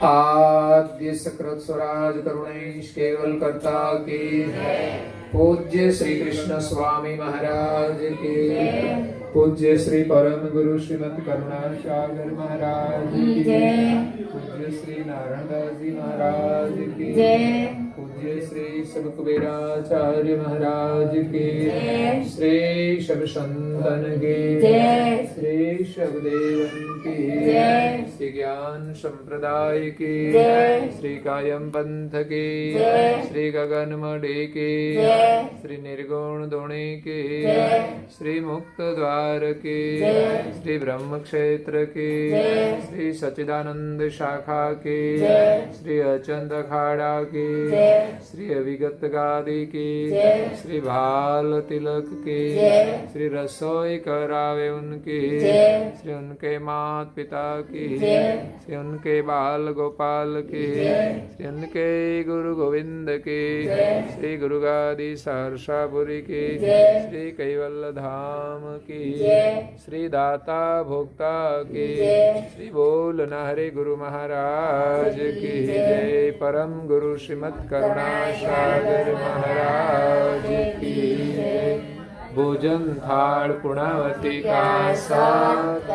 आद्य सकृत स्वराज करुणेश केवल करता की पूज्य श्री कृष्ण स्वामी महाराज के पूज्य श्री परम गुरु श्रीमद करुणा सागर महाराज की पूज्य श्री नारायण दास जी महाराज की पूज्य श्री सब कुबेराचार्य महाराज की श्री शब संतन की श्री शबदेवन की श्री ज्ञान संप्रदाय की श्री कायम पंथ की श्री गगन मणि की श्री निर्गुण दोणी की श्री मुक्त द्वार की श्री ब्रह्म क्षेत्र की श्री सच्चिदानंद शाखा की श्री अचंद अखाड़ा की श्री अविगत गादी की श्री भाल तिलक की श्री रसोई करावे उनकी श्री उनके माता पिता की श्री उनके बाल गोपाल की श्री उनके गुरु गोविंद की श्री गुरु गादी सहर्षापुरी की श्री कैवल्य धाम की श्री दाता भोक्ता की श्री बोल हरे गुरु महाराज की जय परम गुरु श्रीमद करुणा सागर महाराज की जय भोजन थाल पुणावती का साथ